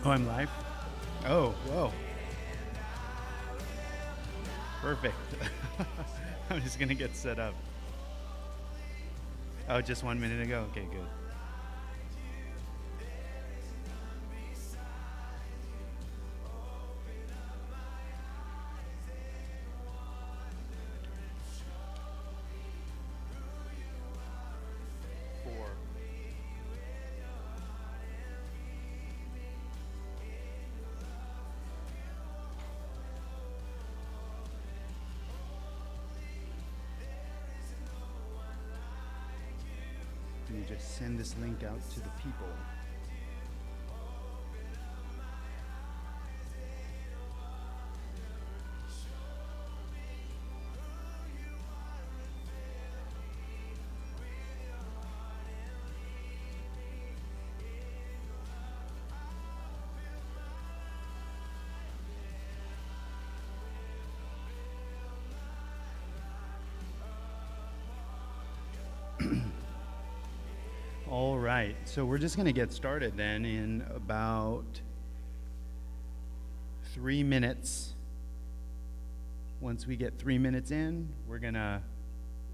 Oh, I'm live? Oh, whoa. Perfect. I'm just going to get set up. Oh, just 1 minute ago? Okay, good. Four. Let me just send this link out to the people. All right, so we're just going to get started then in about 3 minutes. Once we get 3 minutes in, we're going to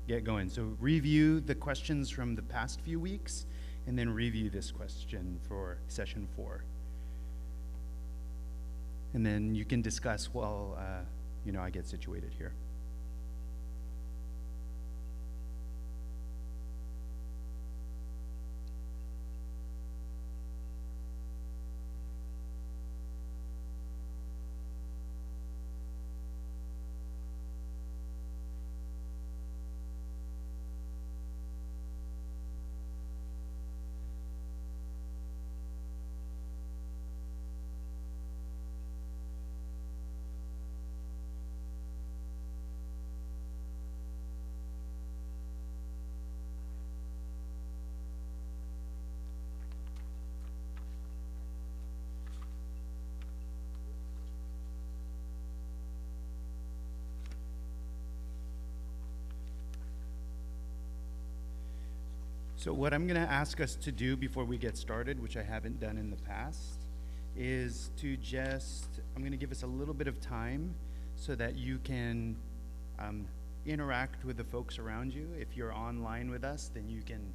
get going. So review the questions from the past few weeks, and then review this question for session 4. And then you can discuss while, I get situated here. So what I'm going to ask us to do before we get started, which I haven't done in the past, is I'm going to give us a little bit of time so that you can interact with the folks around you. If you're online with us, then you can,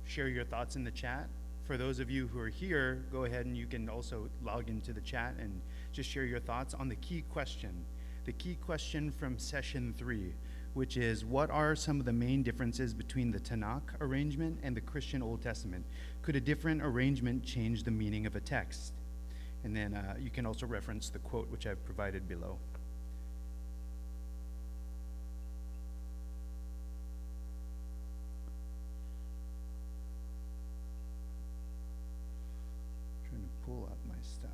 share your thoughts in the chat. For those of you who are here, go ahead and you can also log into the chat and just share your thoughts on the key question from session 3, which is, what are some of the main differences between the Tanakh arrangement and the Christian Old Testament? Could a different arrangement change the meaning of a text? And then you can also reference the quote which I've provided below. Trying to pull up my stuff.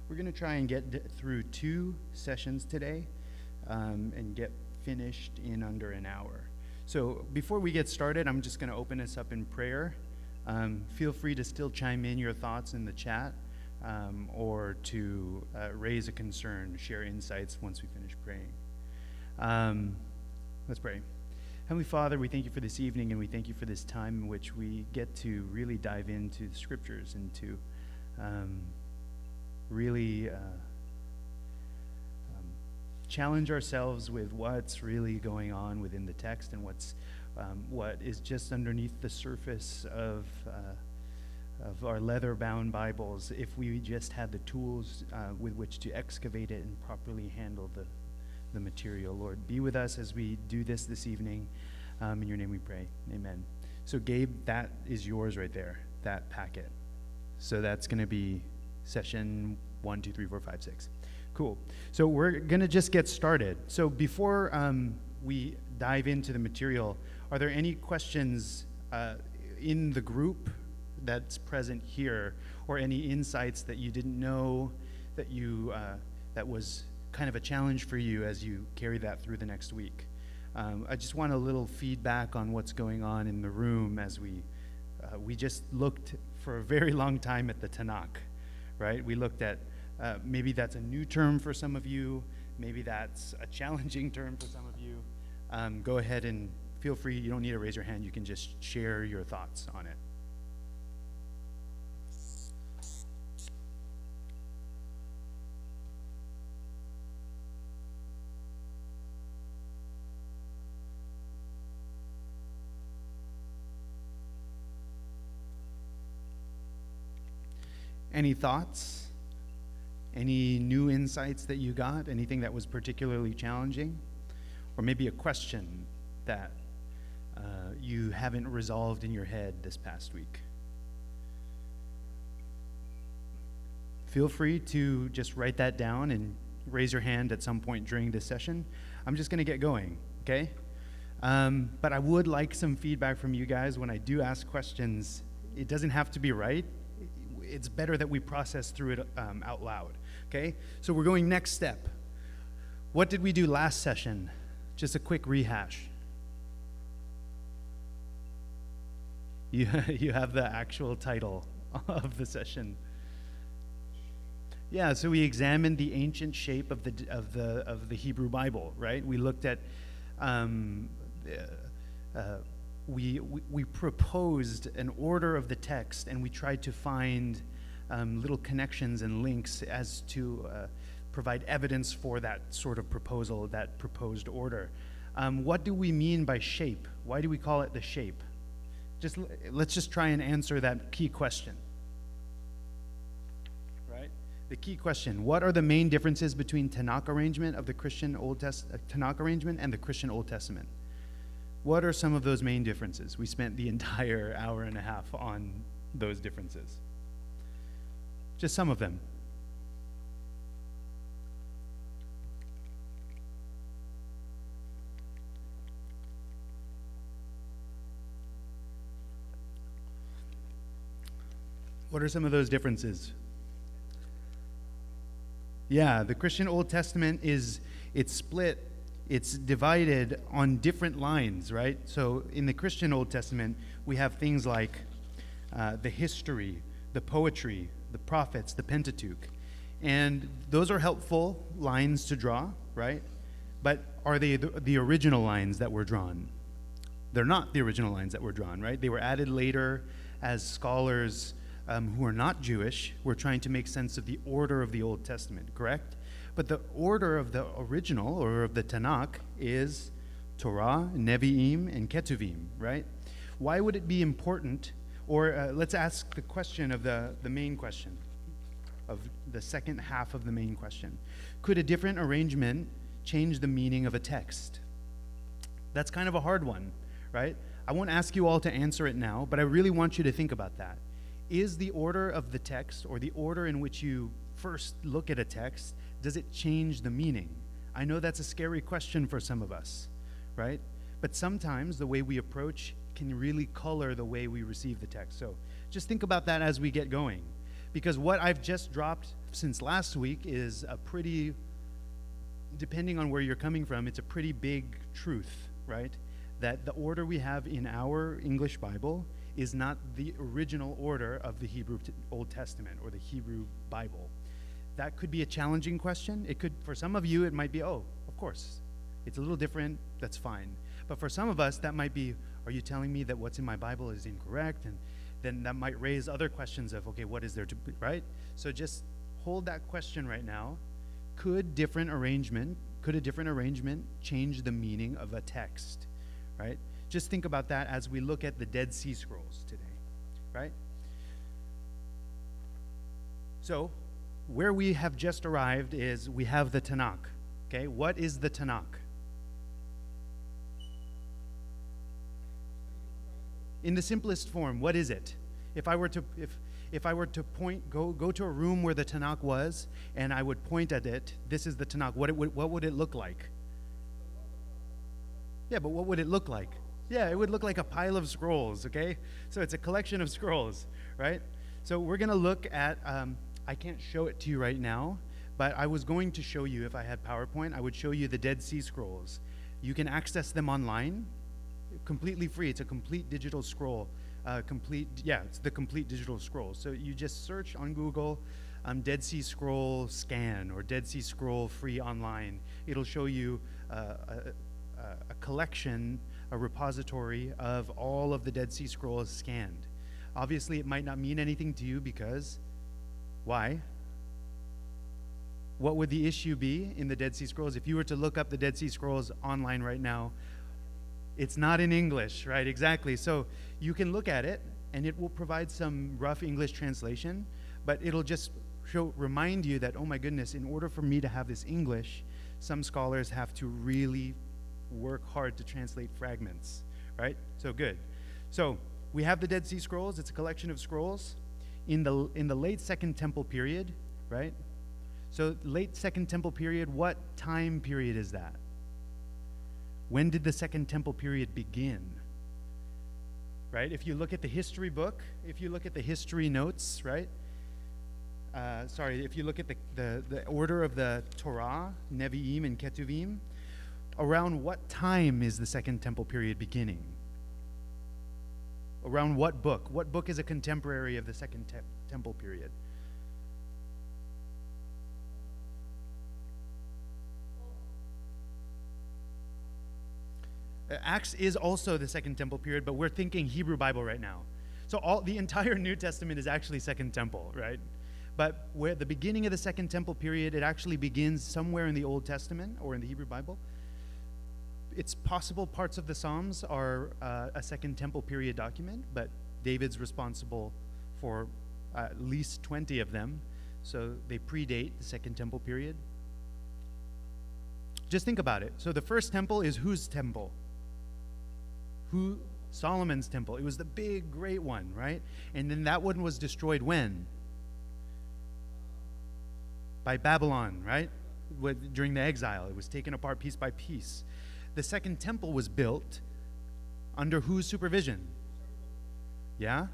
We're going to try and get through 2 sessions today and get finished in under an hour. So before we get started, I'm just going to open us up in prayer. Feel free to still chime in your thoughts in the chat or to raise a concern, share insights once we finish praying. Let's pray. Heavenly Father, we thank you for this evening, and we thank you for this time in which we get to really dive into the scriptures and to really challenge ourselves with what's really going on within the text and what is just underneath the surface of our leather-bound Bibles, if we just had the tools with which to excavate it and properly handle the material. Lord, be with us as we do this evening. In your name we pray. Amen. So Gabe, that is yours right there, that packet. So that's going to be session 1, 2, 3, 4, 5, 6. Cool. So we're going to just get started. So before we dive into the material, are there any questions in the group that's present here, or any insights that you didn't know that that was kind of a challenge for you as you carry that through the next week. I just want a little feedback on what's going on in the room as we just looked for a very long time at the Tanakh, right? We looked at, maybe that's a new term for some of you, maybe that's a challenging term for some of you. Go ahead and feel free, you don't need to raise your hand, you can just share your thoughts on it. Any thoughts? Any new insights that you got? Anything that was particularly challenging? Or maybe a question that you haven't resolved in your head this past week? Feel free to just write that down and raise your hand at some point during this session. I'm just going to get going, okay? But I would like some feedback from you guys when I do ask questions. It doesn't have to be right. It's better that we process through it out loud, okay? So we're going next step. What did we do last session? Just a quick rehash. You have the actual title of the session. Yeah, so we examined the ancient shape of the Hebrew Bible, right? We looked at we proposed an order of the text, and we tried to find little connections and links as to provide evidence for that sort of proposal, that proposed order. What do we mean by shape? Why do we call it the shape? Let's just try and answer that key question. Right? The key question: what are the main differences between Tanakh arrangement of the Christian Tanakh arrangement and the Christian Old Testament? What are some of those main differences? We spent the entire hour and a half on those differences. Just some of them. What are some of those differences? Yeah, the Christian Old Testament it's split. It's divided on different lines, right? So in the Christian Old Testament, we have things like the history, the poetry, the prophets, the Pentateuch. And those are helpful lines to draw, right? But are they the original lines that were drawn? They're not the original lines that were drawn, right? They were added later as scholars who are not Jewish were trying to make sense of the order of the Old Testament, correct? But the order of the original, or of the Tanakh, is Torah, Nevi'im, and Ketuvim, right? Why would it be important, or let's ask the question of the main question, of the second half of the main question. Could a different arrangement change the meaning of a text? That's kind of a hard one, right? I won't ask you all to answer it now, but I really want you to think about that. Is the order of the text, or the order in which you first look at a text, does it change the meaning? I know that's a scary question for some of us, right? But sometimes the way we approach can really color the way we receive the text. So just think about that as we get going. Because what I've just dropped since last week is a pretty, depending on where you're coming from, it's a pretty big truth, right? That the order we have in our English Bible is not the original order of the Hebrew Old Testament or the Hebrew Bible. That could be a challenging question. It could, for some of you, it might be, oh, of course, it's a little different, that's fine. But for some of us, that might be, are you telling me that what's in my Bible is incorrect? And then that might raise other questions of, okay, what is there to be, right? So just hold that question right now. Could a different arrangement change the meaning of a text, right? Just think about that as we look at the Dead Sea Scrolls today, right? So, where we have just arrived is we have the Tanakh, okay? What is the Tanakh? In the simplest form, what is it? If I were to point, go to a room where the Tanakh was, and I would point at it, this is the Tanakh, what would it look like? Yeah, but what would it look like? Yeah, it would look like a pile of scrolls, okay? So it's a collection of scrolls, right? So we're going to look at, I can't show it to you right now, But I was going to show you, if I had PowerPoint, I would show you the Dead Sea Scrolls. You can access them online, completely free. It's a complete digital scroll. It's the complete digital scroll. So you just search on Google, Dead Sea Scroll scan or Dead Sea Scroll free online. It'll show you a collection, a repository of all of the Dead Sea Scrolls scanned. Obviously, it might not mean anything to you because, why? What would the issue be in the Dead Sea Scrolls? If you were to look up the Dead Sea Scrolls online right now, it's not in English, right? Exactly. So you can look at it, and it will provide some rough English translation, but it'll just remind you that, oh my goodness, in order for me to have this English, some scholars have to really work hard to translate fragments, right? So good. So we have the Dead Sea Scrolls. It's a collection of scrolls in the late Second Temple period, right? So late Second Temple period, what time period is that? When did the Second Temple period begin? Right? If you look at the history book, if you look at the history notes, right? If you look at the order of the Torah, Nevi'im and Ketuvim, around what time is the Second Temple period beginning? Around what book? What book is a contemporary of the Second Temple period? Acts is also the Second Temple period, but we're thinking Hebrew Bible right now. So the entire New Testament is actually Second Temple, right? But where the beginning of the Second Temple period, it actually begins somewhere in the Old Testament or in the Hebrew Bible. It's possible parts of the Psalms are a Second Temple period document, but David's responsible for at least 20 of them, so they predate the Second Temple period. Just think about it. So the first temple is whose temple? Solomon's temple. It was the big, great one, right? And then that one was destroyed when? By Babylon, right? During the exile. It was taken apart piece by piece. The second temple was built under whose supervision? Yeah?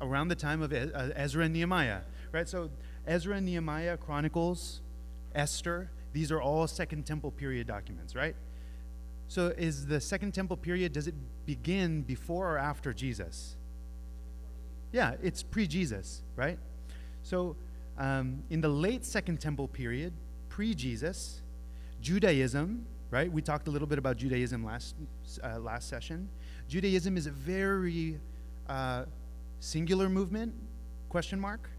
Around the time of Ezra and Nehemiah, right? So Ezra and Nehemiah, Chronicles, Esther, these are all Second Temple period documents, right? So is the Second Temple period, does it begin before or after Jesus? Yeah, it's pre-Jesus, right? So in the late Second Temple period, pre-Jesus, Judaism, right? We talked a little bit about Judaism last session. Judaism is a very singular movement, question mark?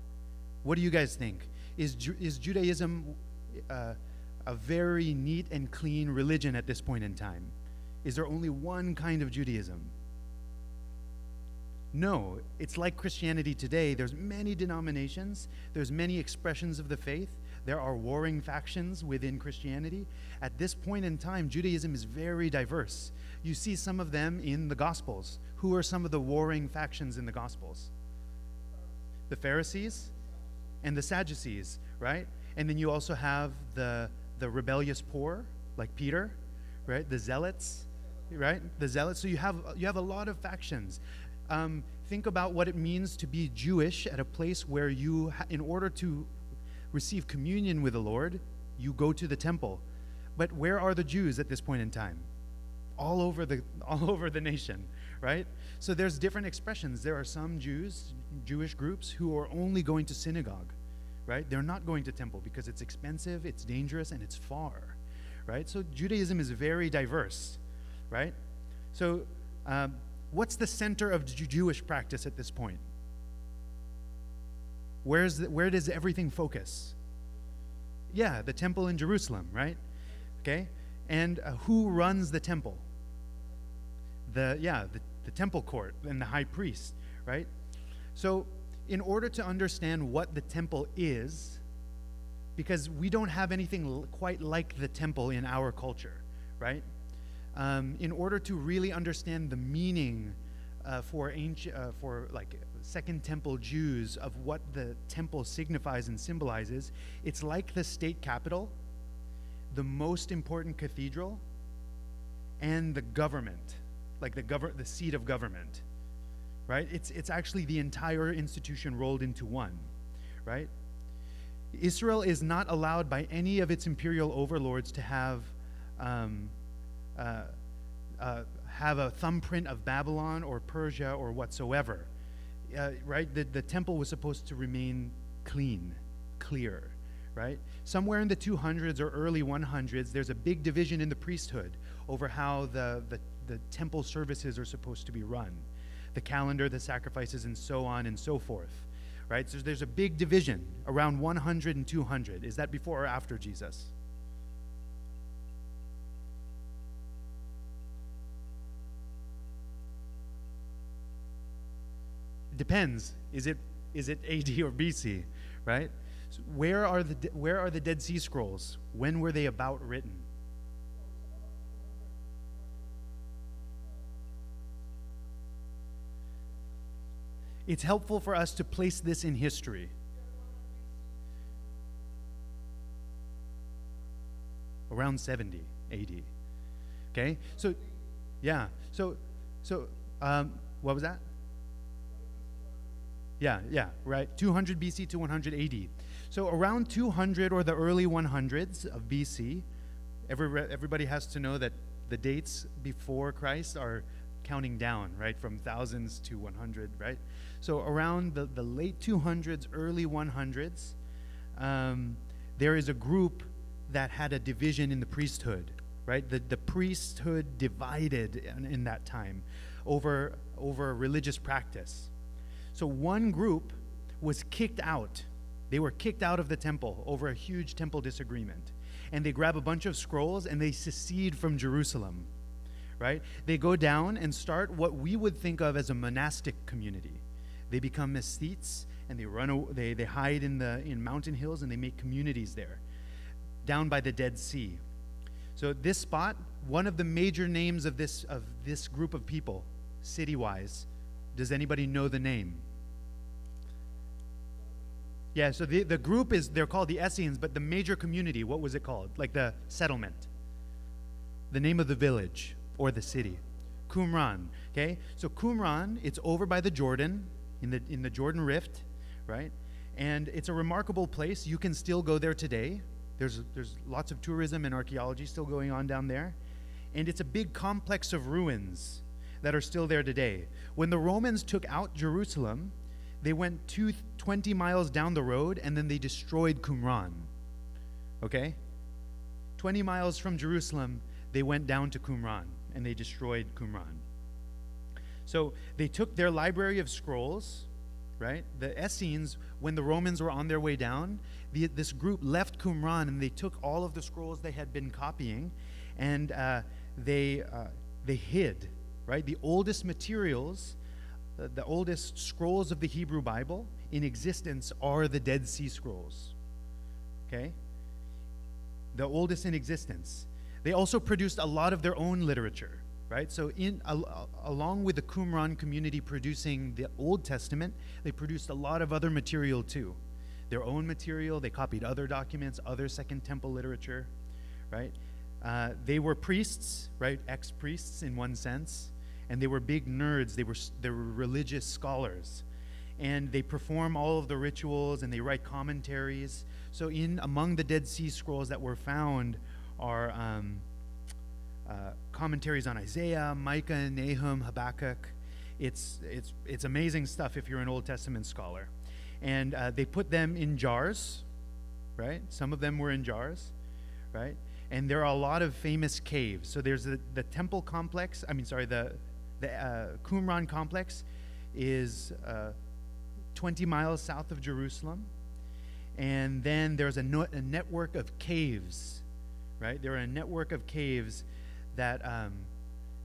What do you guys think? Is Judaism a very neat and clean religion at this point in time? Is there only one kind of Judaism? No, it's like Christianity today. There's many denominations. There's many expressions of the faith. There are warring factions within Christianity. At this point in time, Judaism is very diverse. You see some of them in the Gospels. Who are some of the warring factions in the Gospels? The Pharisees and the Sadducees, right? And then you also have the rebellious poor, like Peter, right? The zealots, right? The zealots. So you have a lot of factions. Think about what it means to be Jewish at a place where you, in order to receive communion with the Lord, you go to the temple. But where are the Jews at this point in time? All over the nation, right? So there's different expressions. There are some Jewish groups who are only going to synagogue, right? They're not going to temple because it's expensive, it's dangerous, and it's far, right? So Judaism is very diverse, right? So what's the center of Jewish practice at this point? Where does everything focus? Yeah, the temple in Jerusalem, right? Okay, and who runs the temple? The temple court and the high priest, right? So in order to understand what the temple is, because we don't have anything quite like the temple in our culture, right? In order to really understand the meaning for Second Temple Jews of what the temple signifies and symbolizes, it's like the state capitol, the most important cathedral, and the government, like the seat of government, right? It's actually the entire institution rolled into one, right? Israel is not allowed by any of its imperial overlords to have a thumbprint of Babylon or Persia or whatsoever. Right? The temple was supposed to remain clear, right? Somewhere in the 200s or early 100s, there's a big division in the priesthood over how the temple services are supposed to be run. The calendar, the sacrifices, and so on and so forth, right? So there's a big division around 100 and 200. Is that before or after Jesus? Depends. Is it AD or BC, right? So where are the Dead Sea Scrolls? When were they about written? It's helpful for us to place this in history. Around 70 AD. Okay? So, yeah. So, what was that? Yeah, right. 200 BC to 100 AD. So around 200 or the early 100s of BC, everybody has to know that the dates before Christ are counting down, right, from thousands to 100, right? So around the late 200s, early 100s, there is a group that had a division in the priesthood, right? The priesthood divided in that time over religious practice. So one group was kicked out. They were kicked out of the temple over a huge temple disagreement. And they grab a bunch of scrolls and they secede from Jerusalem, right? They go down and start what we would think of as a monastic community. They become ascetes and they hide in mountain hills and they make communities there, down by the Dead Sea. So this spot, one of the major names of this group of people, city-wise, does anybody know the name? Yeah, so the group they're called the Essenes, but the major community, what was it called? Like the settlement. The name of the village or the city. Qumran, okay? So Qumran, it's over by the Jordan, in the Jordan Rift, right? And it's a remarkable place. You can still go there today. There's lots of tourism and archaeology still going on down there. And it's a big complex of ruins that are still there today. When the Romans took out Jerusalem, they went 20 miles down the road and then they destroyed Qumran. Okay? 20 miles from Jerusalem, they went down to Qumran and they destroyed Qumran. So they took their library of scrolls, right? The Essenes, when the Romans were on their way down, this group left Qumran and they took all of the scrolls they had been copying and they hid, right? The oldest materials, the oldest scrolls of the Hebrew Bible in existence are the Dead Sea Scrolls, okay? The oldest in existence. They also produced a lot of their own literature, right? So along with the Qumran community producing the Old Testament, they produced a lot of other material too. Their own material, they copied other documents, other Second Temple literature, right? They were priests, right? Ex-priests in one sense, and they were big nerds. They were religious scholars, and they perform all of the rituals and they write commentaries. So among the Dead Sea Scrolls that were found are commentaries on Isaiah, Micah, Nahum, Habakkuk. It's amazing stuff if you're an Old Testament scholar. And they put them in jars, right? Some of them were in jars, right? And there are a lot of famous caves. So there's the temple complex. The Qumran complex is 20 miles south of Jerusalem. And then there's a network of caves, right? There are a network of caves that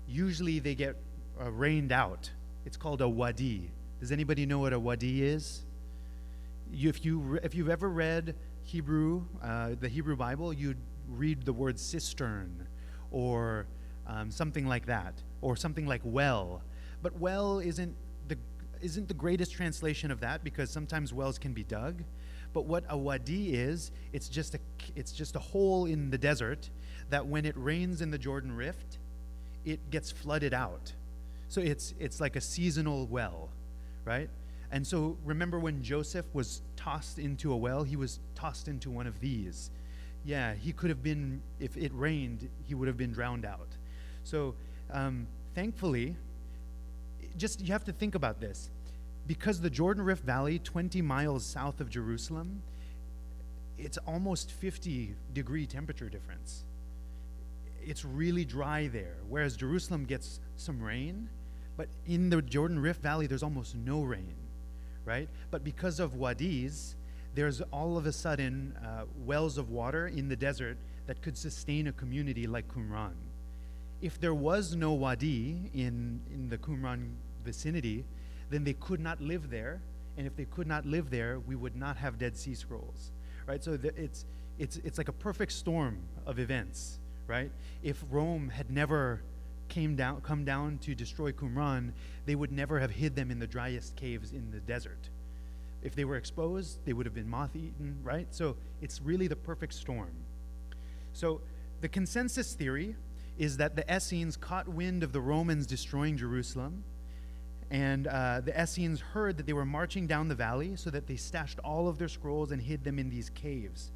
usually they get rained out. It's called a wadi. Does anybody know what a wadi is? If you've ever read Hebrew, the Hebrew Bible, you'd read the word cistern or something like that, or something like well. But well isn't the greatest translation of that, because sometimes wells can be dug. But what a wadi is, it's just a hole in the desert that when it rains in the Jordan Rift, it gets flooded out. So it's like a seasonal well, right? And so remember when Joseph was tossed into a well, he was tossed into one of these. Yeah, he could have been, if it rained, he would have been drowned out. So thankfully, just you have to think about this. Because the Jordan Rift Valley, 20 miles south of Jerusalem, it's almost 50-degree temperature difference. It's really dry there, whereas Jerusalem gets some rain, but in the Jordan Rift Valley, there's almost no rain, right? But because of wadis, there's all of a sudden wells of water in the desert that could sustain a community like Qumran. If there was no wadi in the Qumran vicinity, then they could not live there, and if they could not live there, we would not have Dead Sea Scrolls, right? So it's like a perfect storm of events, right? If Rome had never come down to destroy Qumran, they would never have hid them in the driest caves in the desert. If they were exposed, they would have been moth-eaten, right? So it's really the perfect storm. So the consensus theory is that the Essenes caught wind of the Romans destroying Jerusalem, and the Essenes heard that they were marching down the valley, so that they stashed all of their scrolls and hid them in these caves,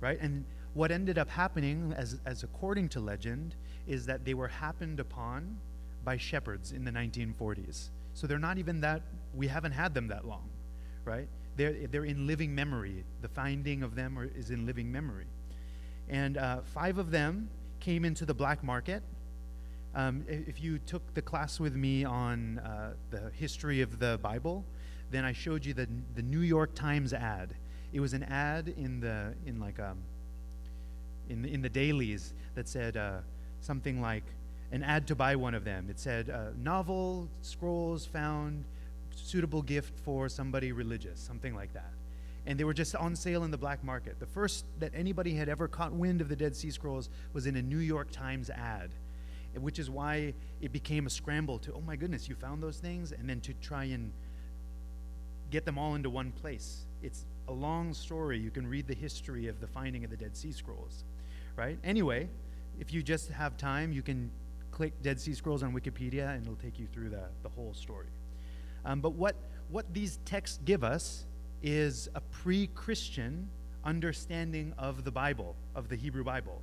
right? And what ended up happening, as according to legend, is that they were happened upon by shepherds in the 1940s. So they're not even that, we haven't had them that long, right? They're in living memory. The finding of them is in living memory. And 5 of them came into the black market. If you took the class with me on the history of the Bible, then I showed you the New York Times ad. It was an ad in the dailies that said something like an ad to buy one of them. It said novel scrolls found, suitable gift for somebody religious, something like that. And they were just on sale in the black market. The first that anybody had ever caught wind of the Dead Sea Scrolls was in a New York Times ad, which is why it became a scramble to, oh my goodness, you found those things? And then to try and get them all into one place. It's a long story. You can read the history of the finding of the Dead Sea Scrolls, right? Anyway, if you just have time, you can click Dead Sea Scrolls on Wikipedia and it'll take you through the whole story. But what these texts give us is a pre-Christian understanding of the Bible, of the Hebrew Bible.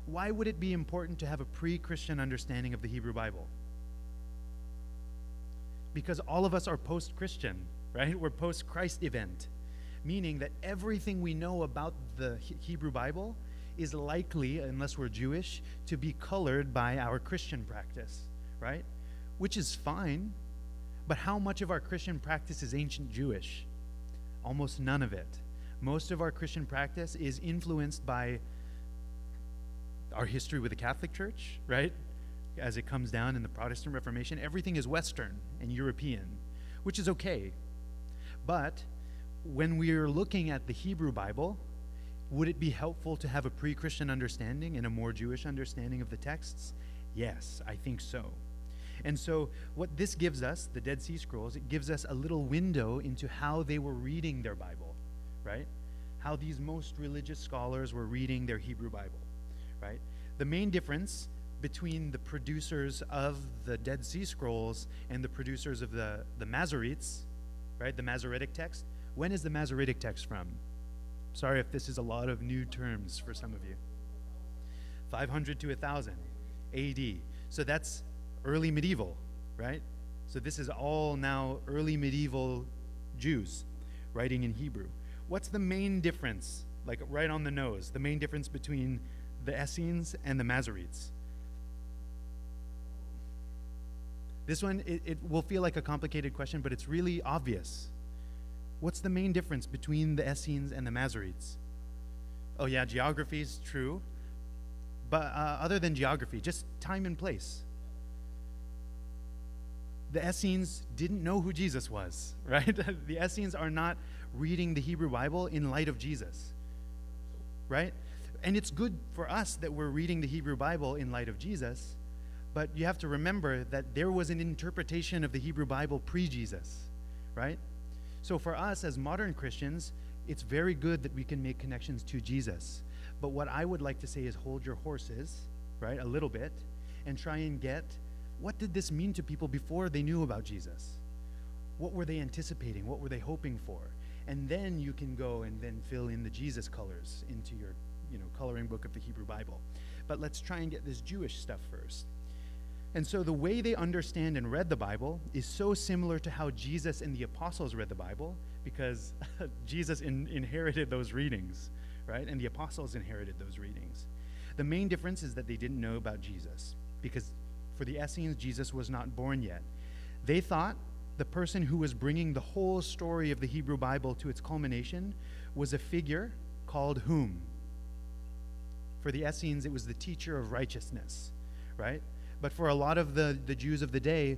Why would it be important to have a pre-Christian understanding of the Hebrew Bible? Because all of us are post-Christian, right? We're post-Christ event, meaning that everything we know about the Hebrew Bible is likely, unless we're Jewish, to be colored by our Christian practice, right? Which is fine, but how much of our Christian practice is ancient Jewish? Almost none of it. Most of our Christian practice is influenced by our history with the Catholic Church, right? As it comes down in the Protestant Reformation, everything is Western and European, which is okay. But when we're looking at the Hebrew Bible, would it be helpful to have a pre-Christian understanding and a more Jewish understanding of the texts? Yes, I think so. And so what this gives us, the Dead Sea Scrolls, it gives us a little window into how they were reading their Bible, right? How these most religious scholars were reading their Hebrew Bible, right? The main difference between the producers of the Dead Sea Scrolls and the producers of the Masoretes, right, the Masoretic text. When is the Masoretic text from? Sorry if this is a lot of new terms for some of you. 500 to 1000 AD. So that's early medieval, right? So this is all now early medieval Jews writing in Hebrew. What's the main difference, like right on the nose, the main difference between the Essenes and the Masoretes? This one, it will feel like a complicated question, but it's really obvious. What's the main difference between the Essenes and the Masoretes? Oh yeah, geography is true. But other than geography, just time and place. The Essenes didn't know who Jesus was, right? The Essenes are not reading the Hebrew Bible in light of Jesus, right? And it's good for us that we're reading the Hebrew Bible in light of Jesus, but you have to remember that there was an interpretation of the Hebrew Bible pre-Jesus, right? So for us as modern Christians, it's very good that we can make connections to Jesus. But what I would like to say is hold your horses, right, a little bit, and try and get, what did this mean to people before they knew about Jesus? What were they anticipating? What were they hoping for? And then you can go and then fill in the Jesus colors into your, coloring book of the Hebrew Bible. But let's try and get this Jewish stuff first. And so the way they understand and read the Bible is so similar to how Jesus and the apostles read the Bible, because Jesus inherited those readings, right? And the apostles inherited those readings. The main difference is that they didn't know about Jesus, because for the Essenes, Jesus was not born yet. They thought the person who was bringing the whole story of the Hebrew Bible to its culmination was a figure called whom? For the Essenes, it was the teacher of righteousness, right? But for a lot of the Jews of the day,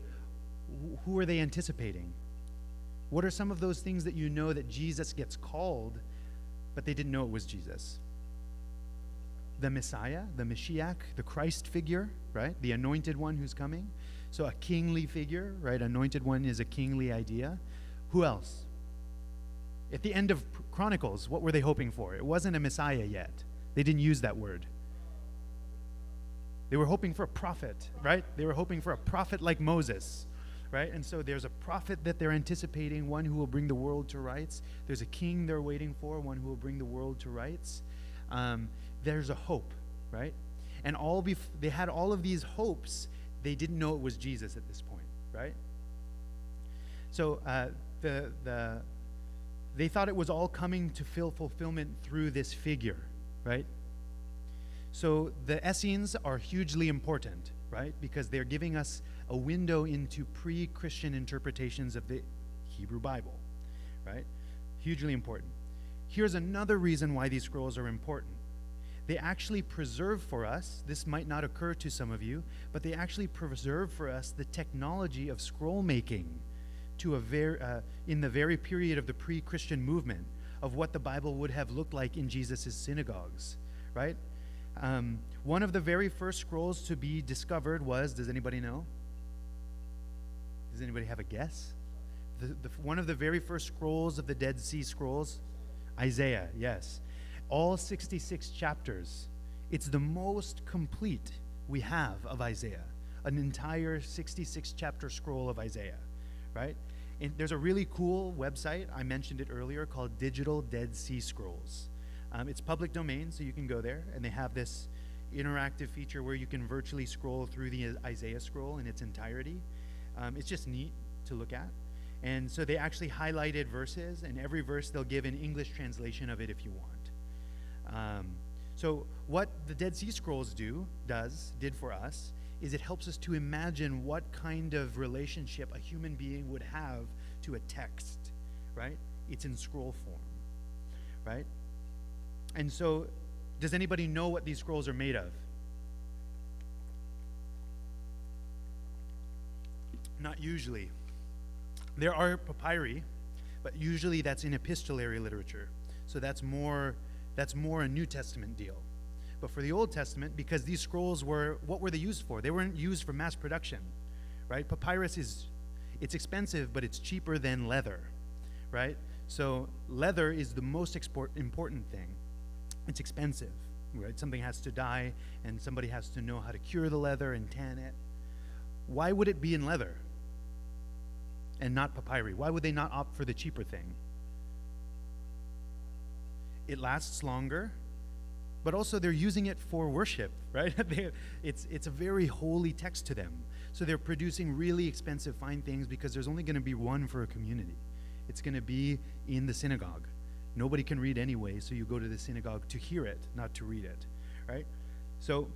who are they anticipating? What are some of those things that you know that Jesus gets called, but they didn't know it was Jesus? The Messiah, the Mashiach, the Christ figure, right? The anointed one who's coming. So a kingly figure, right? Anointed one is a kingly idea. Who else? At the end of Chronicles, what were they hoping for? It wasn't a Messiah yet. They didn't use that word. They were hoping for a prophet, right? They were hoping for a prophet like Moses, right? And so there's a prophet that they're anticipating, one who will bring the world to rights. There's a king they're waiting for, one who will bring the world to rights. There's a hope, right? And they had all of these hopes. They didn't know it was Jesus at this point, right? So they thought it was all coming to fulfillment through this figure, right? So the Essenes are hugely important, right? Because they're giving us a window into pre-Christian interpretations of the Hebrew Bible, right? Hugely important. Here's another reason why these scrolls are important. They actually preserve for us, this might not occur to some of you, but they actually preserve for us the technology of scroll making in the very period of the pre-Christian movement of what the Bible would have looked like in Jesus' synagogues, right? One of the very first scrolls to be discovered was, does anybody know? Does anybody have a guess? One of the very first scrolls of the Dead Sea Scrolls, Isaiah, yes. All 66 chapters. It's the most complete we have of Isaiah. An entire 66 chapter scroll of Isaiah, right? And there's a really cool website, I mentioned it earlier, called Digital Dead Sea Scrolls. It's public domain, so you can go there, and they have this interactive feature where you can virtually scroll through the Isaiah scroll in its entirety. It's just neat to look at. And so they actually highlighted verses, and every verse they'll give an English translation of it if you want. So what the Dead Sea Scrolls did for us is it helps us to imagine what kind of relationship a human being would have to a text, right? It's in scroll form, right? And so, does anybody know what these scrolls are made of? Not usually. There are papyri, but usually that's in epistolary literature. So that's more a New Testament deal. But for the Old Testament, because these scrolls what were they used for? They weren't used for mass production, right? Papyrus it's expensive, but it's cheaper than leather, right? So leather is the most important thing. It's expensive, right? Something has to die, and somebody has to know how to cure the leather and tan it. Why would it be in leather and not papyri? Why would they not opt for the cheaper thing? It lasts longer, but also they're using it for worship, right? It's a very holy text to them. So they're producing really expensive, fine things because there's only going to be one for a community. It's going to be in the synagogue. Nobody can read anyway, so you go to the synagogue to hear it, not to read it, right? So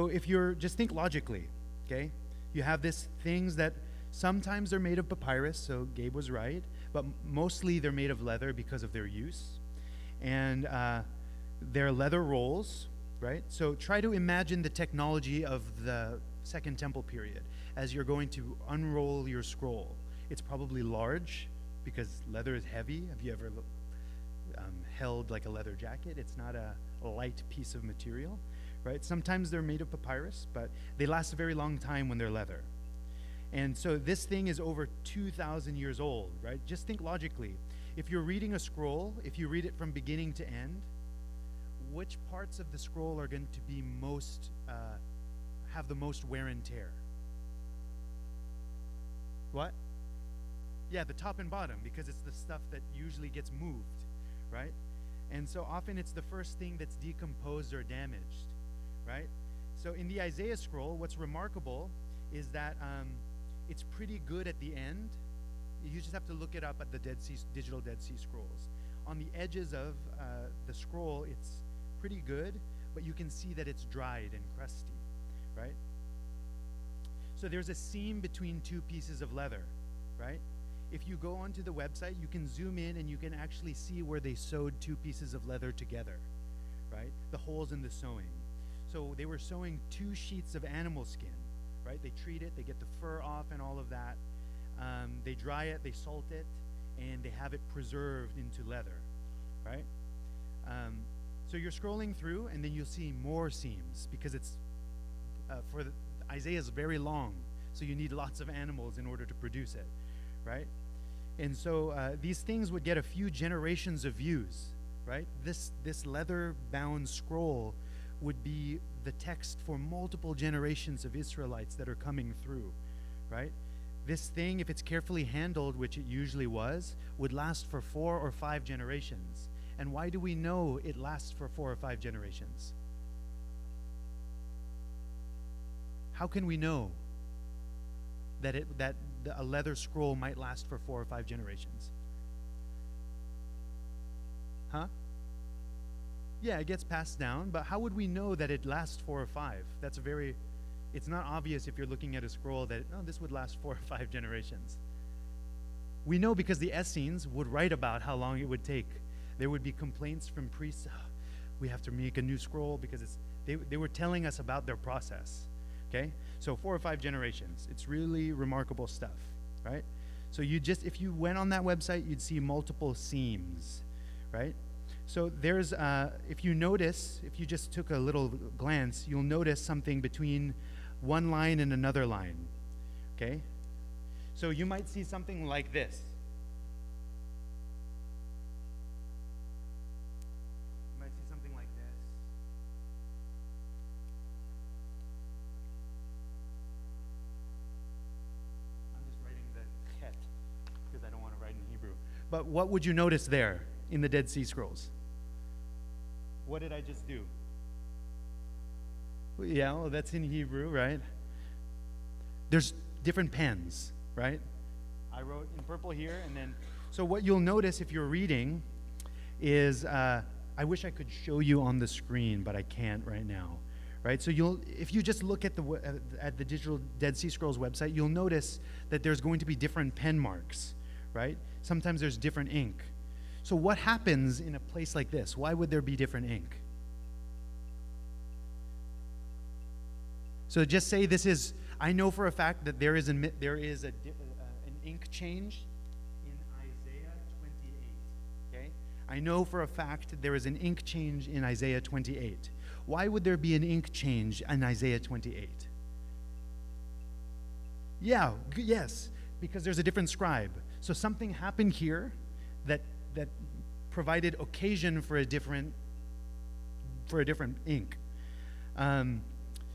if just think logically, okay? You have these things that sometimes they're made of papyrus, so Gabe was right, but mostly they're made of leather because of their use. And they're leather rolls, right? So try to imagine the technology of the Second Temple period as you're going to unroll your scroll. It's probably large because leather is heavy. Have you ever held like a leather jacket? It's not a light piece of material, right? Sometimes they're made of papyrus, but they last a very long time when they're leather. And so this thing is over 2,000 years old, right? Just think logically. If you're reading a scroll, if you read it from beginning to end, which parts of the scroll are going to be have the most wear and tear? What? Yeah, the top and bottom, because it's the stuff that usually gets moved, right? And so often it's the first thing that's decomposed or damaged, right? So in the Isaiah scroll, what's remarkable is that it's pretty good at the end. You just have to look it up at the digital Dead Sea Scrolls. On the edges of the scroll, it's pretty good, but you can see that it's dried and crusty, right? So there's a seam between two pieces of leather, right? If you go onto the website, you can zoom in and you can actually see where they sewed two pieces of leather together, right? The holes in the sewing. So they were sewing 2 sheets of animal skin, right? They treat it, they get the fur off and all of that. They dry it, they salt it, and they have it preserved into leather, right? So you're scrolling through, and then you'll see more seams because it's Isaiah is very long, so you need lots of animals in order to produce it, right? And so these things would get a few generations of views, right? This leather-bound scroll would be the text for multiple generations of Israelites that are coming through, right? This thing, if it's carefully handled, which it usually was, would last for 4 or 5 generations. And why do we know it lasts for 4 or 5 generations? How can we know that a leather scroll might last for 4 or 5 generations? Huh? Yeah, it gets passed down, but how would we know that it lasts 4 or 5? It's not obvious if you're looking at a scroll that, oh, this would last 4 or 5 generations. We know because the Essenes would write about how long it would take. There would be complaints from priests, oh, we have to make a new scroll because they were telling us about their process, okay? So 4 or 5 generations. It's really remarkable stuff, right? So if you went on that website, you'd see multiple seams, right? So there's, if you just took a little glance, you'll notice something between one line and another line, okay? So you might see something like this. You might see something like this. I'm just writing the chet because I don't want to write in Hebrew. But what would you notice there in the Dead Sea Scrolls? What did I just do? Yeah, well, that's in Hebrew, right? There's different pens, right? I wrote in purple here, and then, so what you'll notice if you're reading is, I wish I could show you on the screen, but I can't right now, right? So if you just look at the digital Dead Sea Scrolls website, you'll notice that there's going to be different pen marks, right? Sometimes there's different ink. So what happens in a place like this? Why would there be different ink? So just say this is, I know for a fact that there is an ink change in Isaiah 28, okay? I know for a fact there is an ink change in Isaiah 28. Why would there be an ink change in Isaiah 28? Yeah, yes, because there's a different scribe. So something happened here that provided occasion for a different ink.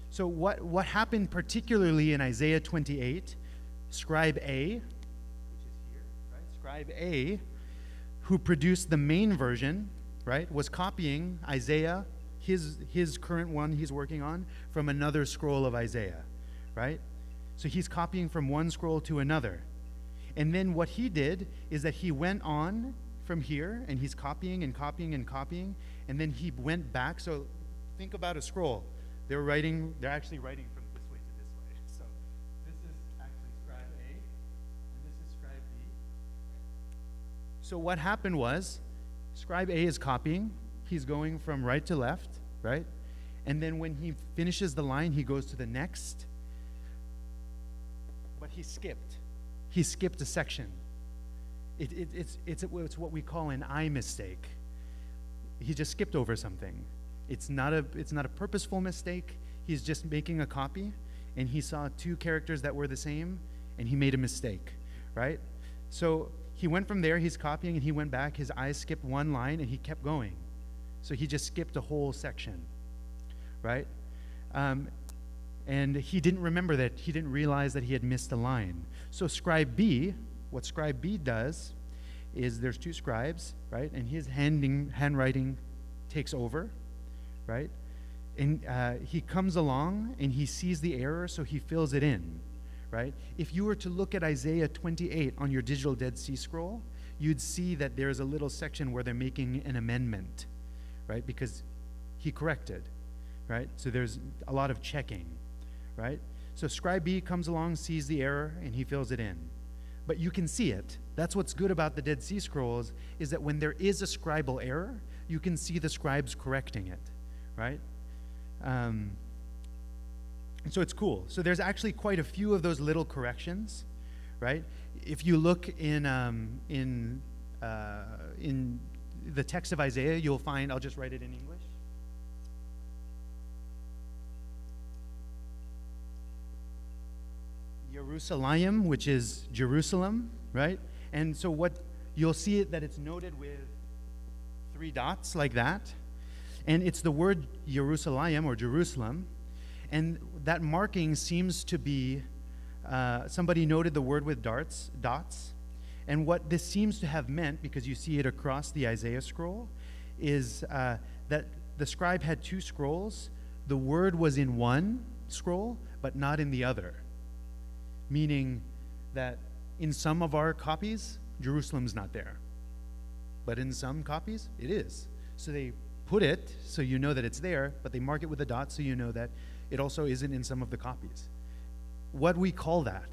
So what happened particularly in Isaiah 28, Scribe A, which is here, right? Scribe A, who produced the main version, right, was copying Isaiah, his current one he's working on, from another scroll of Isaiah, right? So he's copying from one scroll to another. And then what he did is that he went on from here, and he's copying and copying and copying, and then he went back. So think about a scroll. They're actually writing from this way to this way. So this is actually Scribe A, and this is Scribe B. So what happened was, Scribe A is copying. He's going from right to left, right? And then when he finishes the line, he goes to the next. But he skipped. He skipped a section. It's what we call an I mistake. He just skipped over something. It's not a purposeful mistake. He's just making a copy, and he saw 2 characters that were the same, and he made a mistake, right? So he went from there, he's copying, and he went back. His eyes skipped one line, and he kept going. So he just skipped a whole section, right? And he didn't remember that. He didn't realize that he had missed a line. So Scribe B, what scribe B does is there's two scribes, right? And his handwriting takes over, right? And he comes along and he sees the error, so he fills it in, right? If you were to look at Isaiah 28 on your digital Dead Sea Scroll, you'd see that there's a little section where they're making an amendment, right? Because he corrected, right? So there's a lot of checking, right? So scribe B comes along, sees the error, and he fills it in. But you can see it. That's what's good about the Dead Sea Scrolls, is that when there is a scribal error, you can see the scribes correcting it, right? And so it's cool. So there's actually quite a few of those little corrections, right? If you look in the text of Isaiah, you'll find, I'll just write it in English. Jerusalem, which is Jerusalem, right? And so what you'll see it that it's noted with 3 dots like that. And it's the word Jerusalem or Jerusalem. And that marking seems to be, somebody noted the word with dots. And what this seems to have meant, because you see it across the Isaiah scroll, is that the scribe had 2 scrolls. The word was in one scroll, but not in the other. Meaning that in some of our copies, Jerusalem's not there. But in some copies, it is. So they put it so you know that it's there, but they mark it with a dot so you know that it also isn't in some of the copies. What do we call that?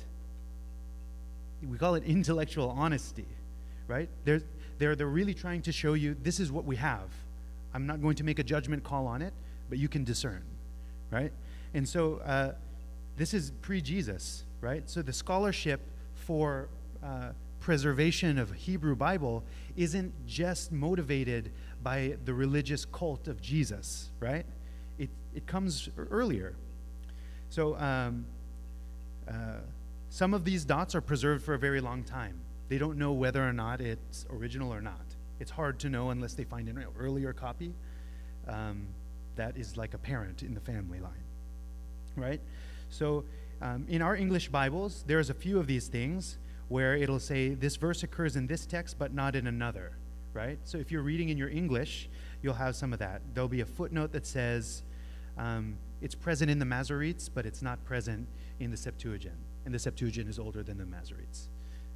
We call it intellectual honesty, right? They're really trying to show you this is what we have. I'm not going to make a judgment call on it, but you can discern, right? And so this is pre-Jesus, right? So the scholarship for preservation of Hebrew Bible isn't just motivated by the religious cult of Jesus, right? It comes earlier. So some of these dots are preserved for a very long time. They don't know whether or not it's original or not. It's hard to know unless they find an earlier copy that is like a parent in the family line, right? So in our English Bibles, there's a few of these things where it'll say this verse occurs in this text but not in another, right? So if you're reading in your English, you'll have some of that. There'll be a footnote that says it's present in the Masoretes, but it's not present in the Septuagint. And the Septuagint is older than the Masoretes.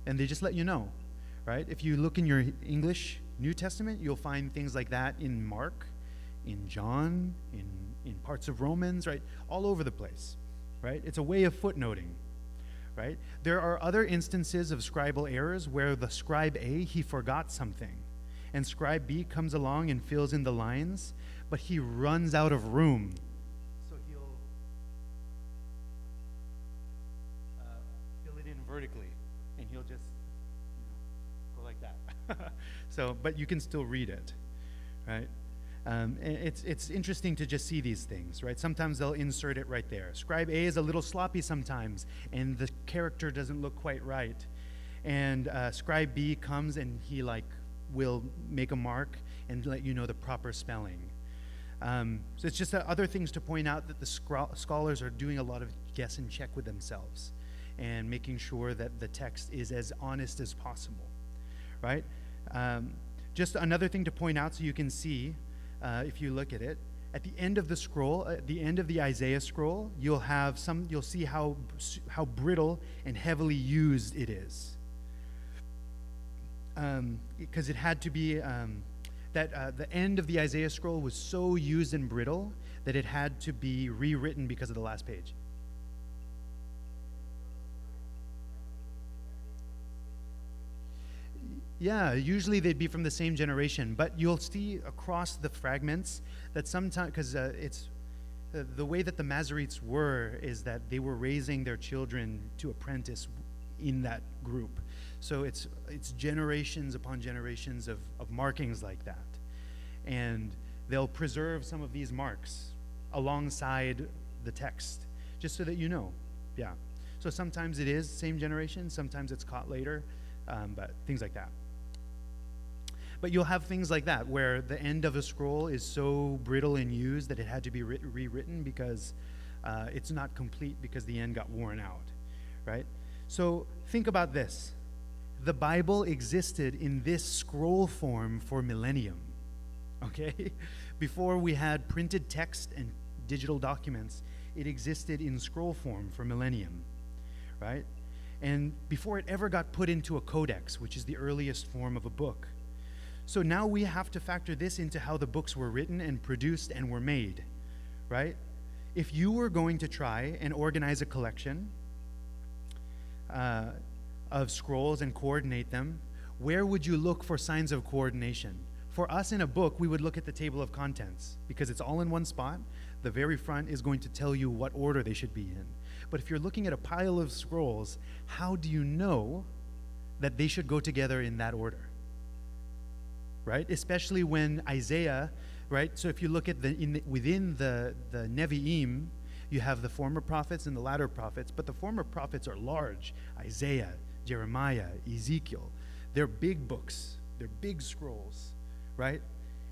And they just let you know, right? If you look in your English New Testament, you'll find things like that in Mark, in John, in parts of Romans, right? All over the place, right? It's a way of footnoting, right? There are other instances of scribal errors where the scribe A, he forgot something, and scribe B comes along and fills in the lines, but he runs out of room. So he'll fill it in vertically, and he'll just go like that. So, but you can still read it, right? And it's interesting to just see these things, right? Sometimes they'll insert it right there. Scribe A is a little sloppy sometimes, and the character doesn't look quite right. And scribe B comes and he will make a mark and let you know the proper spelling. So it's just other things to point out that the scholars are doing a lot of guess and check with themselves and making sure that the text is as honest as possible, right? Just another thing to point out so you can see, if you look at it, at the end of the scroll, at the end of the Isaiah scroll, you'll see how brittle and heavily used it is. Because it had to be the end of the Isaiah scroll was so used and brittle that it had to be rewritten because of the last page. Yeah, usually they'd be from the same generation, but you'll see across the fragments that sometimes, because it's the way that the Masoretes were is that they were raising their children to apprentice in that group. So it's generations upon generations of markings like that. And they'll preserve some of these marks alongside the text, just so that you know. Yeah. So sometimes it is same generation, sometimes it's caught later, but things like that. But you'll have things like that, where the end of a scroll is so brittle and used that it had to be rewritten because it's not complete because the end got worn out, right? So think about this. The Bible existed in this scroll form for millennium, okay? Before we had printed text and digital documents, it existed in scroll form for millennium, right? And before it ever got put into a codex, which is the earliest form of a book. So now we have to factor this into how the books were written and produced and were made, right? If you were going to try and organize a collection of scrolls and coordinate them, where would you look for signs of coordination? For us in a book, we would look at the table of contents because it's all in one spot. The very front is going to tell you what order they should be in. But if you're looking at a pile of scrolls, how do you know that they should go together in that order? Right? Especially when Isaiah, right? So if you look at within the Nevi'im, you have the former prophets and the latter prophets, but the former prophets are large. Isaiah, Jeremiah, Ezekiel. They're big books. They're big scrolls, right?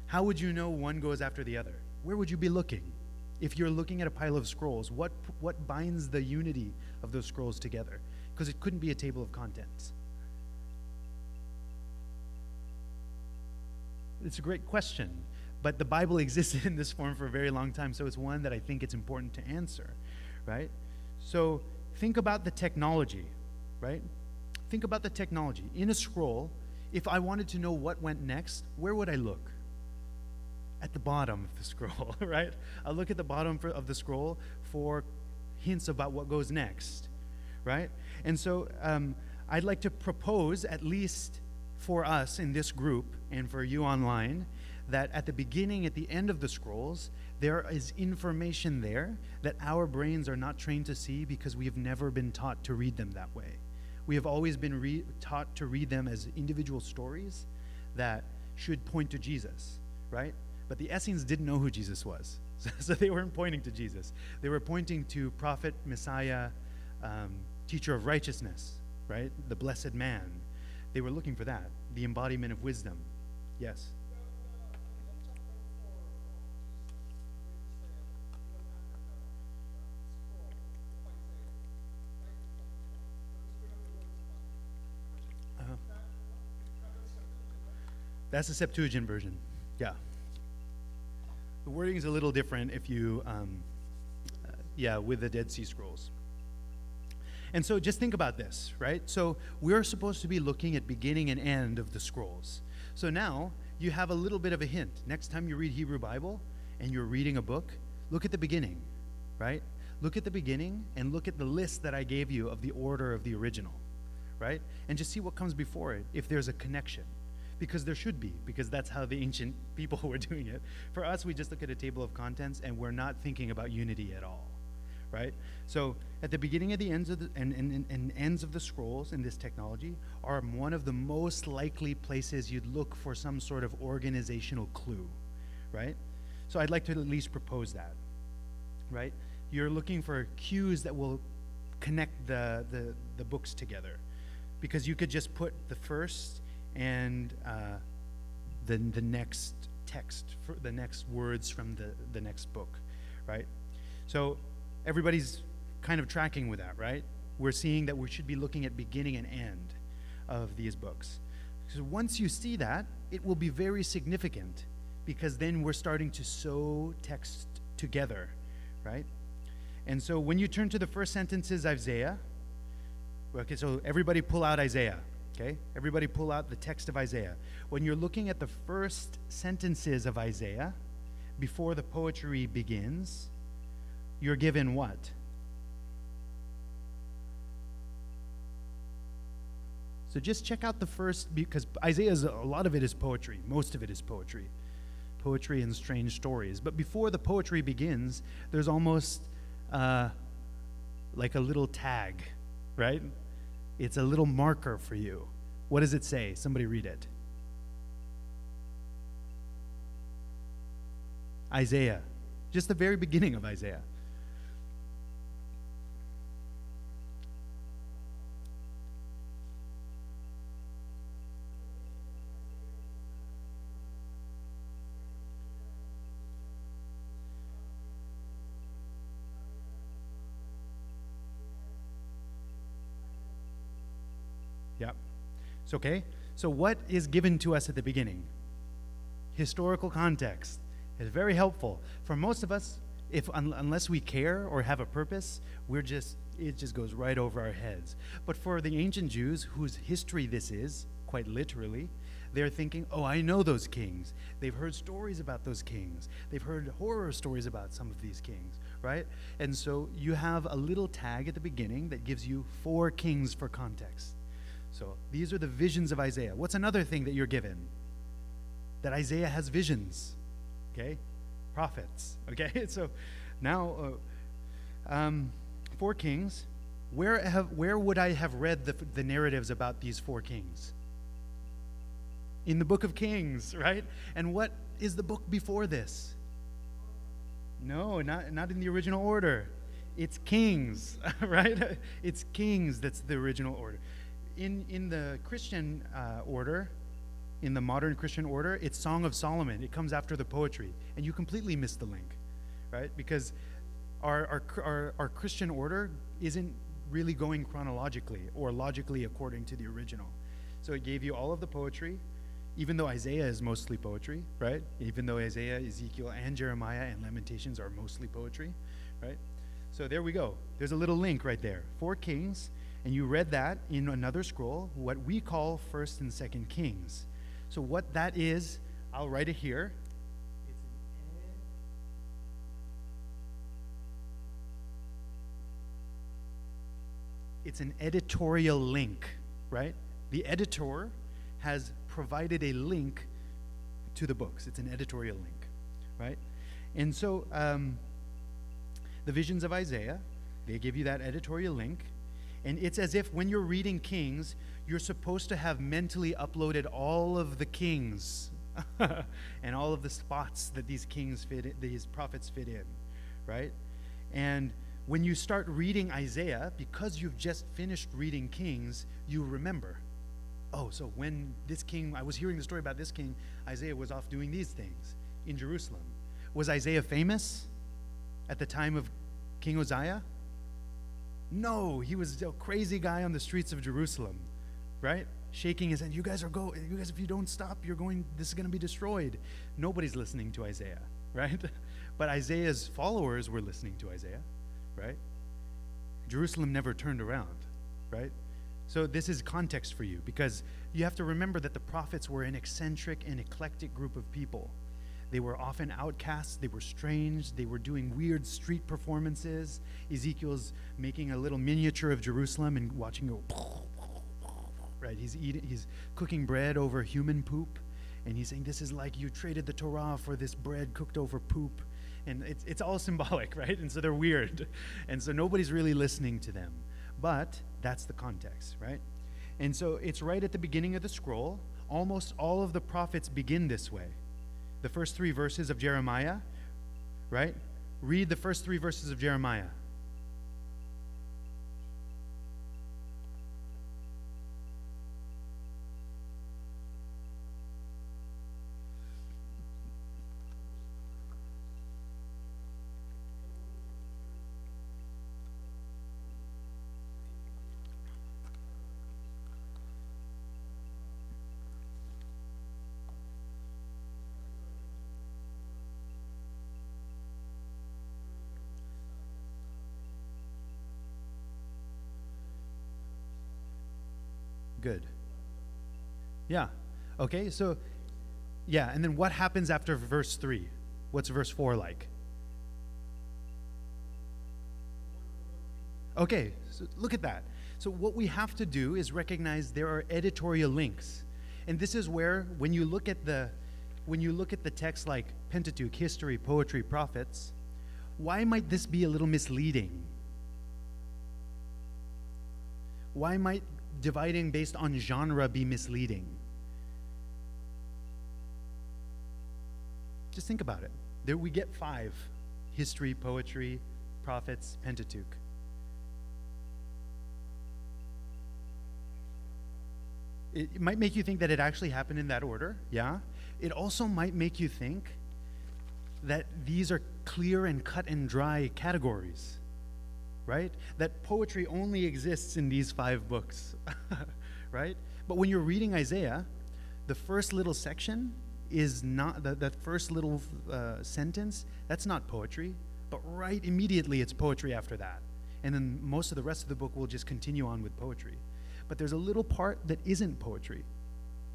How would you know one goes after the other? Where would you be looking? If you're looking at a pile of scrolls, what binds the unity of those scrolls together? Because it couldn't be a table of contents. It's a great question, but the Bible existed in this form for a very long time, so it's one that I think it's important to answer, right? So think about the technology, right? Think about the technology. In a scroll, if I wanted to know what went next, where would I look? At the bottom of the scroll, right? I'll look at the bottom of the scroll for hints about what goes next, right? And so I'd like to propose, at least for us in this group and for you online, that at the beginning, at the end of the scrolls, there is information there that our brains are not trained to see because we have never been taught to read them that way. We have always been taught to read them as individual stories that should point to Jesus, right? But the Essenes didn't know who Jesus was, so they weren't pointing to Jesus. They were pointing to prophet, Messiah, teacher of righteousness, right? The blessed man. They were looking for that, the embodiment of wisdom. Yes? That's the Septuagint version, yeah. The wording is a little different if you, with the Dead Sea Scrolls. And so just think about this, right? So we're supposed to be looking at beginning and end of the scrolls. So now you have a little bit of a hint. Next time you read Hebrew Bible and you're reading a book, look at the beginning, right? Look at the beginning and look at the list that I gave you of the order of the original, right? And just see what comes before it, if there's a connection. Because there should be, because that's how the ancient people were doing it. For us, we just look at a table of contents and we're not thinking about unity at all, right? So at the beginning of the ends of the and ends of the scrolls in this technology are one of the most likely places you'd look for some sort of organizational clue, right? So I'd like to at least propose that, right? You're looking for cues that will connect the books together, because you could just put the first and the next text, for the next words from the next book, right? So everybody's kind of tracking with that, right? We're seeing that we should be looking at beginning and end of these books. So once you see that, it will be very significant, because then we're starting to sew text together, right? And so when you turn to the first sentences of Isaiah, okay, so everybody pull out Isaiah. Okay, everybody pull out the text of Isaiah. When you're looking at the first sentences of Isaiah, before the poetry begins, you're given what? So just check out the first, because Isaiah's, a lot of it is poetry. Most of it is poetry. Poetry and strange stories. But before the poetry begins, there's almost like a little tag, right? It's a little marker for you. What does it say? Somebody read it. Isaiah. Just the very beginning of Isaiah. It's okay? So what is given to us at the beginning? Historical context. It's very helpful. For most of us, unless we care or have a purpose, it just goes right over our heads. But for the ancient Jews, whose history this is, quite literally, they're thinking, oh, I know those kings. They've heard stories about those kings. They've heard horror stories about some of these kings, right? And so you have a little tag at the beginning that gives you 4 kings for context. So these are the visions of Isaiah. What's another thing that you're given? That Isaiah has visions, okay? Prophets, okay? So now, 4 kings. Where would I have read the narratives about these 4 kings? In the book of Kings, right? And what is the book before this? No, not in the original order. It's Kings, right? It's Kings that's the original order. In the Christian order, in the modern Christian order, it's Song of Solomon. It comes after the poetry, and you completely miss the link, right? Because our Christian order isn't really going chronologically or logically according to the original. So it gave you all of the poetry, even though Isaiah is mostly poetry, right? Even though Isaiah, Ezekiel, and Jeremiah and Lamentations are mostly poetry, right? So there we go. There's a little link right there. 4 kings, and you read that in another scroll, what we call 1st and 2nd Kings. So what that is, I'll write it here. It's an editorial link, right? The editor has provided a link to the books. It's an editorial link, right? And so the visions of Isaiah, they give you that editorial link, and it's as if when you're reading Kings, you're supposed to have mentally uploaded all of the kings and all of the spots that these prophets fit in, right? And when you start reading Isaiah, because you've just finished reading Kings, you remember, oh, so when this king, I was hearing the story about this king, Isaiah was off doing these things in Jerusalem. Was Isaiah famous at the time of King Uzziah? No, he was a crazy guy on the streets of Jerusalem, right? Shaking his head, you guys, if you don't stop, this is going to be destroyed. Nobody's listening to Isaiah, right? But Isaiah's followers were listening to Isaiah, right? Jerusalem never turned around, right? So this is context for you, because you have to remember that the prophets were an eccentric and eclectic group of people. They were often outcasts, they were strange, they were doing weird street performances. Ezekiel's making a little miniature of Jerusalem and watching it go, right? He's cooking bread over human poop, and he's saying, this is like you traded the Torah for this bread cooked over poop. And it's all symbolic, right? And so they're weird. And so nobody's really listening to them. But that's the context, right? And so it's right at the beginning of the scroll. Almost all of the prophets begin this way. The first 3 verses of Jeremiah, right? Read the first 3 verses of Jeremiah. Good. Yeah. Okay, so, yeah, and then what happens after verse 3? What's verse 4 like? Okay, so look at that. So what we have to do is recognize there are editorial links. And this is where, when you look at the text like Pentateuch, history, poetry, prophets, why might this be a little misleading? Why might dividing based on genre be misleading? Just think about it. There we get 5: history, poetry, prophets, Pentateuch. It might make you think that it actually happened in that order, yeah? It also might make you think that these are clear and cut and dry categories, right? That poetry only exists in these 5 books, right? But when you're reading Isaiah, the first little section is not, that first little sentence, that's not poetry, but right immediately it's poetry after that. And then most of the rest of the book will just continue on with poetry. But there's a little part that isn't poetry.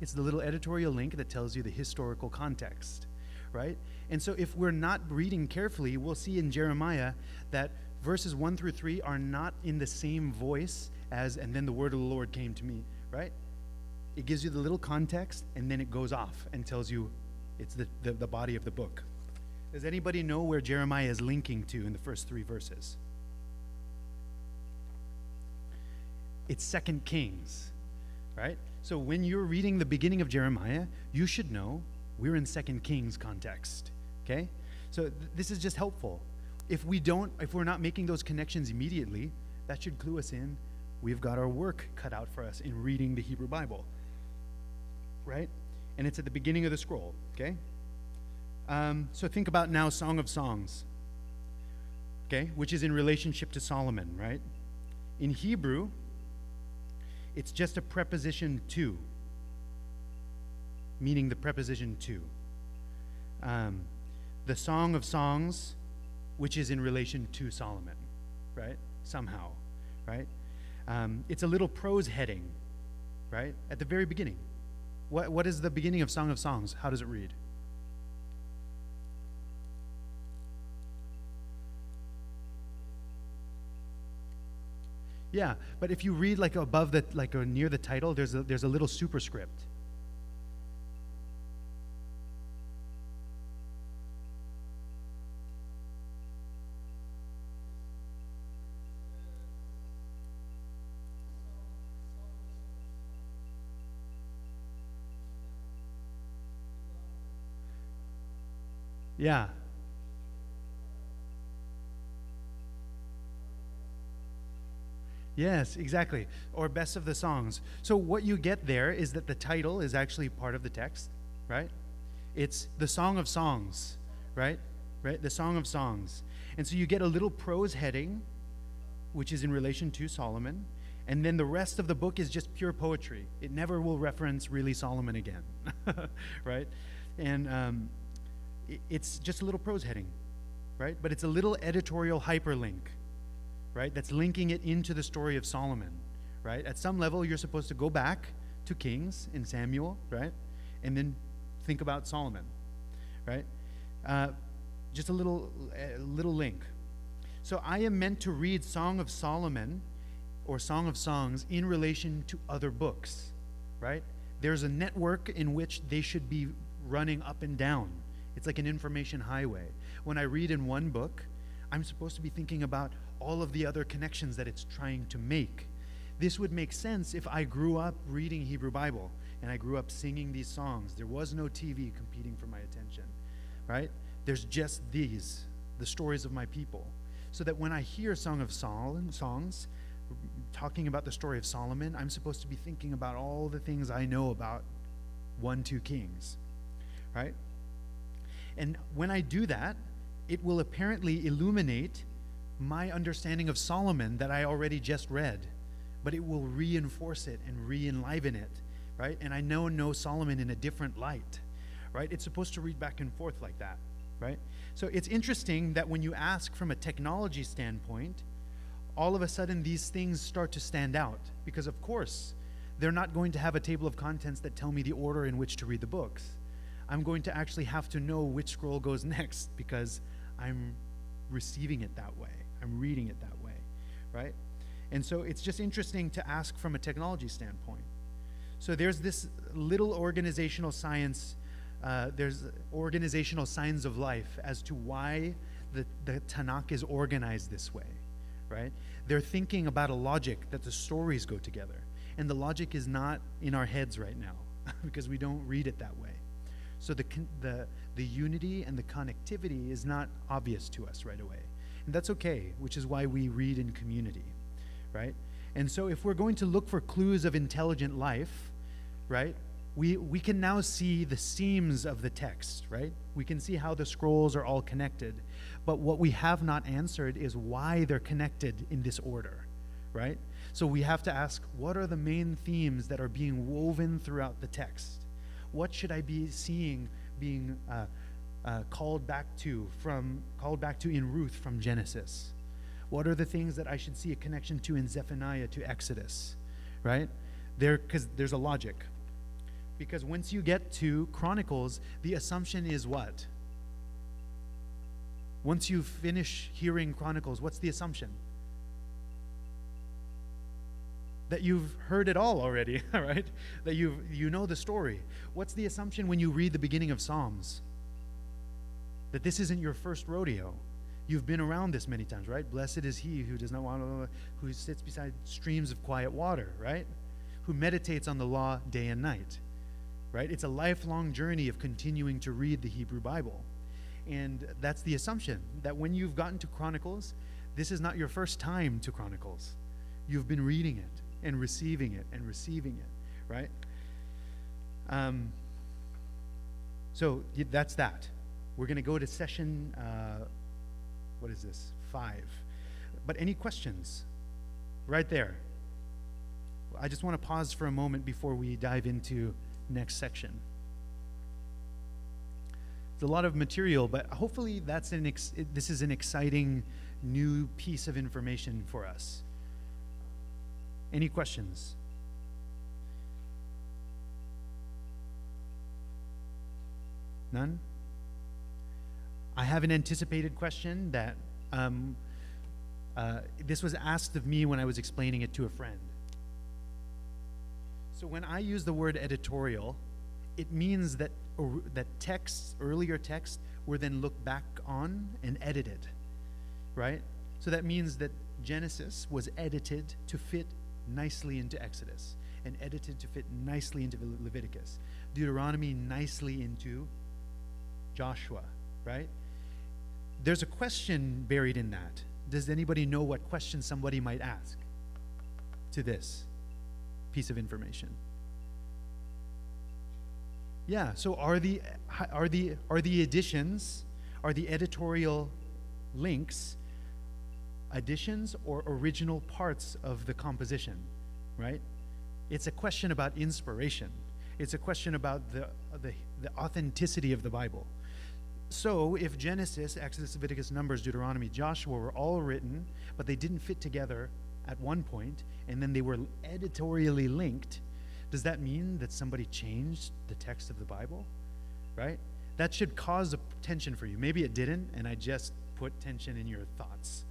It's the little editorial link that tells you the historical context, right? And so if we're not reading carefully, we'll see in Jeremiah that verses 1 through 3 are not in the same voice as, and then the word of the Lord came to me, right? It gives you the little context, and then it goes off and tells you it's the body of the book. Does anybody know where Jeremiah is linking to in the first 3 verses? It's 2 Kings, right? So when you're reading the beginning of Jeremiah, you should know we're in 2 Kings context, okay? So this is just helpful. If we're not making those connections immediately, that should clue us in. We've got our work cut out for us in reading the Hebrew Bible, right? And it's at the beginning of the scroll, okay? So think about now Song of Songs, okay, which is in relationship to Solomon, right? In Hebrew, it's just a preposition to, meaning the preposition to. The Song of Songs, which is in relation to Solomon, right? Somehow, right? It's a little prose heading, right? At the very beginning. What is the beginning of Song of Songs? How does it read? Yeah, but if you read like above the, like near the title, there's a little superscript. Yeah. Yes, exactly. Or best of the songs. So what you get there is that the title is actually part of the text, right? It's the Song of Songs, right? Right? The Song of Songs. And so you get a little prose heading, which is in relation to Solomon, and then the rest of the book is just pure poetry. It never will reference really Solomon again, right? And it's just a little prose heading, right? But it's a little editorial hyperlink, right? That's linking it into the story of Solomon, right? At some level, you're supposed to go back to Kings and Samuel, right? And then think about Solomon, right? Just a little link. So I am meant to read Song of Solomon or Song of Songs in relation to other books, right? There's a network in which they should be running up and down. It's like an information highway. When I read in one book, I'm supposed to be thinking about all of the other connections that it's trying to make. This would make sense if I grew up reading Hebrew Bible and I grew up singing these songs. There was no TV competing for my attention, right? There's just these, the stories of my people. So that when I hear Song of Songs talking about the story of Solomon, I'm supposed to be thinking about all the things I know about 1-2 Kings, right? And when I do that, it will apparently illuminate my understanding of Solomon that I already just read, but it will reinforce it and re-enliven it, right? And I now know Solomon in a different light, right? It's supposed to read back and forth like that, right? So it's interesting that when you ask from a technology standpoint, all of a sudden these things start to stand out because, of course, they're not going to have a table of contents that tell me the order in which to read the books. I'm going to actually have to know which scroll goes next because I'm receiving it that way. I'm reading it that way, right? And so it's just interesting to ask from a technology standpoint. So there's this little organizational science, there's organizational signs of life as to why the Tanakh is organized this way, right? They're thinking about a logic that the stories go together. And the logic is not in our heads right now because we don't read it that way. So the unity and the connectivity is not obvious to us right away. And that's okay, which is why we read in community, right? And so if we're going to look for clues of intelligent life, right, we can now see the seams of the text, right? We can see how the scrolls are all connected. But what we have not answered is why they're connected in this order, right? So we have to ask, what are the main themes that are being woven throughout the text? What should I be seeing being called back to in Ruth from Genesis? What are the things that I should see a connection to in Zephaniah to Exodus, right? Because there's a logic. Because once you get to Chronicles, the assumption is what? Once you finish hearing Chronicles, what's the assumption? That you've heard it all already, right? That you know the story. What's the assumption when you read the beginning of Psalms? That this isn't your first rodeo. You've been around this many times, right? Blessed is he who does not want to, who sits beside streams of quiet water, right? Who meditates on the law day and night, right? It's a lifelong journey of continuing to read the Hebrew Bible. And that's the assumption, that when you've gotten to Chronicles, this is not your first time to Chronicles. You've been reading it and receiving it and receiving it, right? So that's that. We're going to go to session, what is this? 5. But any questions? Right there. I just want to pause for a moment before we dive into next section. It's a lot of material, but hopefully this is an exciting new piece of information for us. Any questions? None? I have an anticipated question that this was asked of me when I was explaining it to a friend. So when I use the word editorial, it means that earlier texts were then looked back on and edited, right? So that means that Genesis was edited to fit nicely into Exodus, and edited to fit nicely into Leviticus. Deuteronomy nicely into Joshua, right? There's a question buried in that. Does anybody know what question somebody might ask to this piece of information? Yeah, so are the additions, are the editorial links additions or original parts of the composition, right? It's a question about inspiration. It's a question about the authenticity of the Bible. So if Genesis, Exodus, Leviticus, Numbers, Deuteronomy, Joshua were all written, but they didn't fit together at one point, and then they were editorially linked, does that mean that somebody changed the text of the Bible, right? That should cause a tension for you. Maybe it didn't, and I just put tension in your thoughts.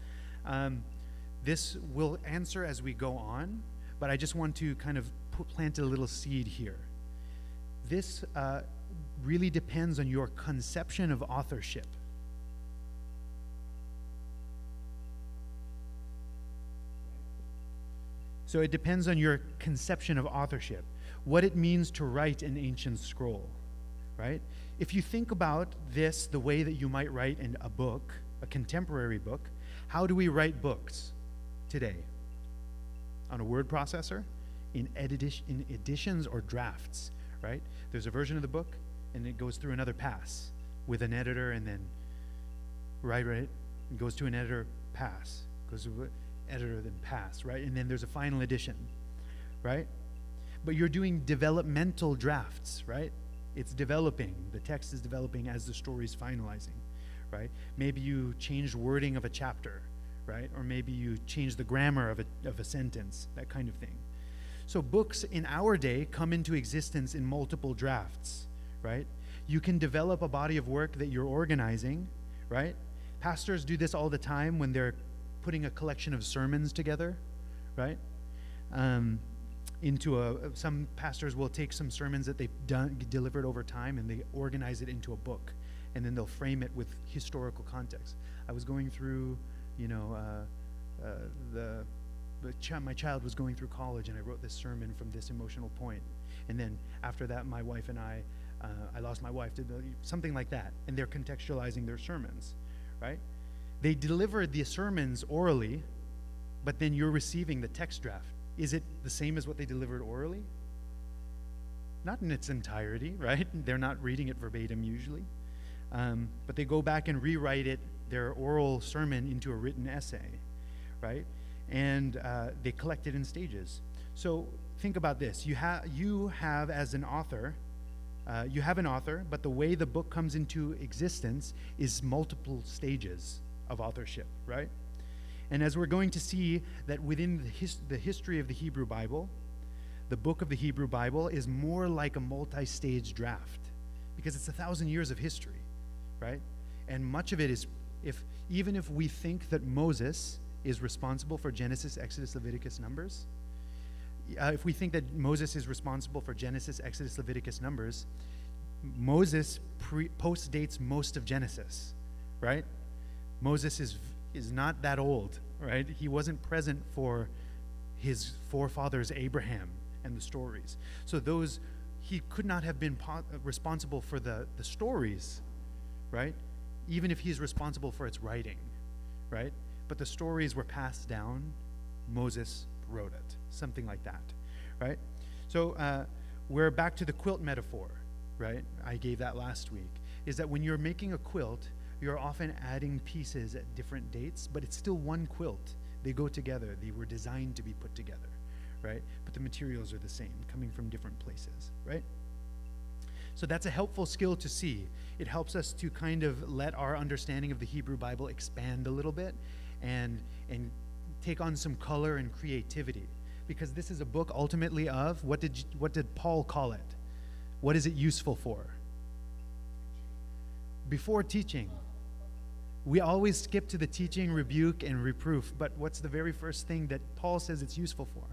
This will answer as we go on, but I just want to kind of plant a little seed here. This really depends on your conception of authorship. So it depends on your conception of authorship, what it means to write an ancient scroll, right? If you think about this the way that you might write in a book, a contemporary book, how do we write books today? On a word processor, in editions or drafts, right? There's a version of the book, and it goes through another pass with an editor, and then right, it goes to an editor, pass, goes to an editor, then pass, right? And then there's a final edition, right? But you're doing developmental drafts, right? It's developing. The text is developing as the story's finalizing, right? Maybe you change wording of a chapter, right? Or maybe you change the grammar of a sentence, that kind of thing. So books in our day come into existence in multiple drafts, right? You can develop a body of work that you're organizing, right? Pastors do this all the time when they're putting a collection of sermons together, right? Some pastors will take some sermons that they've delivered over time, and they organize it into a book, and then they'll frame it with historical context. I was going through, my child was going through college, and I wrote this sermon from this emotional point. And then after that, my wife and I lost my wife, something like that. And they're contextualizing their sermons, right? They delivered the sermons orally, but then you're receiving the text draft. Is it the same as what they delivered orally? Not in its entirety, right? They're not reading it verbatim usually. But they go back and rewrite their oral sermon into a written essay, right? and they collect it in stages. So think about this. You have as an author, you have an author, but the way the book comes into existence is multiple stages of authorship, right? And as we're going to see that within the history of the Hebrew Bible, the book of the Hebrew Bible is more like a multi-stage draft because it's 1,000 years of history, right? And much of it is, even if we think that Moses is responsible for Genesis, Exodus, Leviticus, Numbers, if we think that Moses is responsible for Genesis, Exodus, Leviticus, Numbers, Moses post-dates most of Genesis, right? Moses is not that old, right? He wasn't present for his forefathers Abraham and the stories. So he could not have been responsible for the stories, right? Even if he's responsible for its writing, right? But the stories were passed down. Moses wrote it, something like that, right? So we're back to the quilt metaphor, right? I gave that last week, is that when you're making a quilt, you're often adding pieces at different dates, but it's still one quilt. They go together. They were designed to be put together, right? But the materials are the same, coming from different places, right? So that's a helpful skill to see. It helps us to kind of let our understanding of the Hebrew Bible expand a little bit and take on some color and creativity. Because this is a book ultimately of, what did Paul call it? What is it useful for? Before teaching. We always skip to the teaching, rebuke, and reproof, but what's the very first thing that Paul says it's useful for?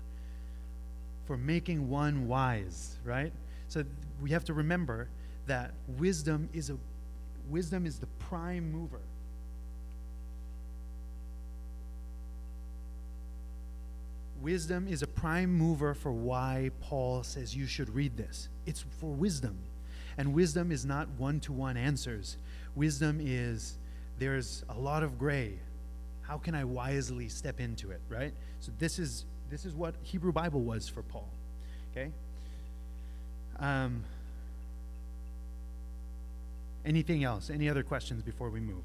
For making one wise, right? So we have to remember that wisdom is the prime mover. Wisdom is a prime mover for why Paul says you should read this. It's for wisdom. And wisdom is not one-to-one answers. Wisdom is, there's a lot of gray. How can I wisely step into it, right? So this is what Hebrew Bible was for Paul, okay? Anything else? Any other questions before we move?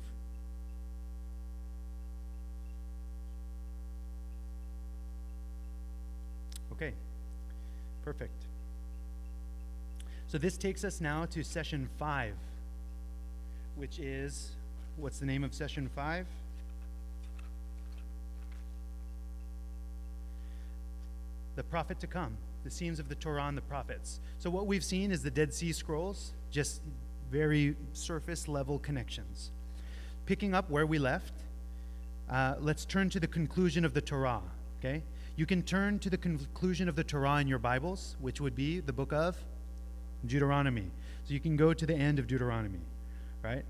Okay, perfect. So this takes us now to session 5, which is, what's the name of session 5? The prophet to come, the scenes of the Torah and the prophets. So what we've seen is the Dead Sea Scrolls, just very surface level connections. Picking up where we left, let's turn to the conclusion of the Torah, okay? You can turn to the conclusion of the Torah in your Bibles, which would be the book of Deuteronomy. So you can go to the end of Deuteronomy, right?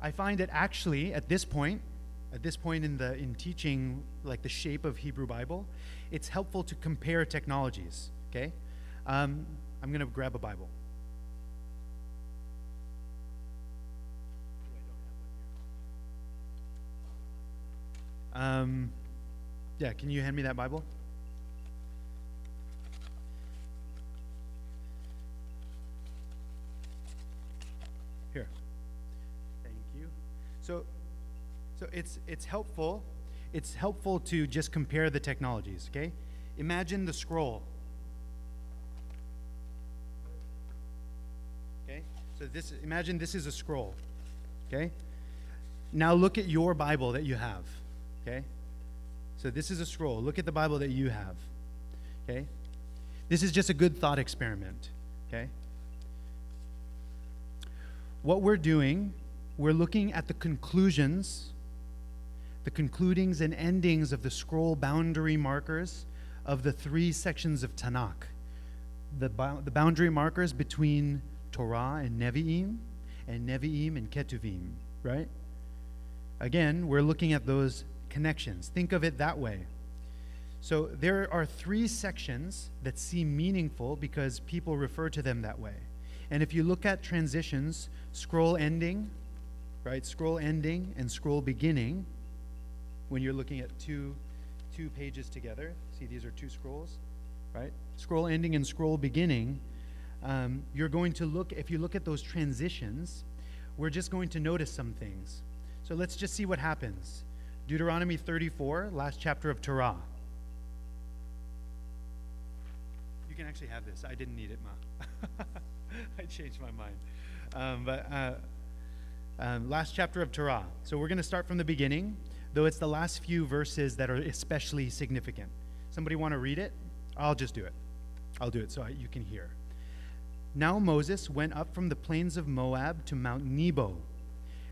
I find that actually at this point in teaching like the shape of Hebrew Bible, it's helpful to compare technologies, okay? I'm going to grab a Bible. Yeah, can you hand me that Bible? Here. Thank you. So it's helpful. It's helpful to just compare the technologies, okay? Imagine the scroll. Okay? So imagine this is a scroll. Okay? Now look at your Bible that you have. Okay? So this is a scroll. Look at the Bible that you have. Okay? This is just a good thought experiment. Okay? What we're doing, we're looking at the conclusions, the concludings and endings of the scroll boundary markers of the 3 sections of Tanakh. The boundary markers between Torah and Nevi'im and Ketuvim, right? Again, we're looking at those connections. Think of it that way. So there are 3 sections that seem meaningful because people refer to them that way. And if you look at transitions, scroll ending, right? Scroll ending and scroll beginning, when you're looking at two pages together, see these are 2 scrolls, right? Scroll ending and scroll beginning, you're going to look, if you look at those transitions, we're just going to notice some things. So let's just see what happens. Deuteronomy 34, last chapter of Torah. You can actually have this. I didn't need it, Ma. I changed my mind. Last chapter of Torah. So we're going to start from the beginning, though it's the last few verses that are especially significant. Somebody want to read it? I'll just do it. I'll do it so you can hear. Now Moses went up from the plains of Moab to Mount Nebo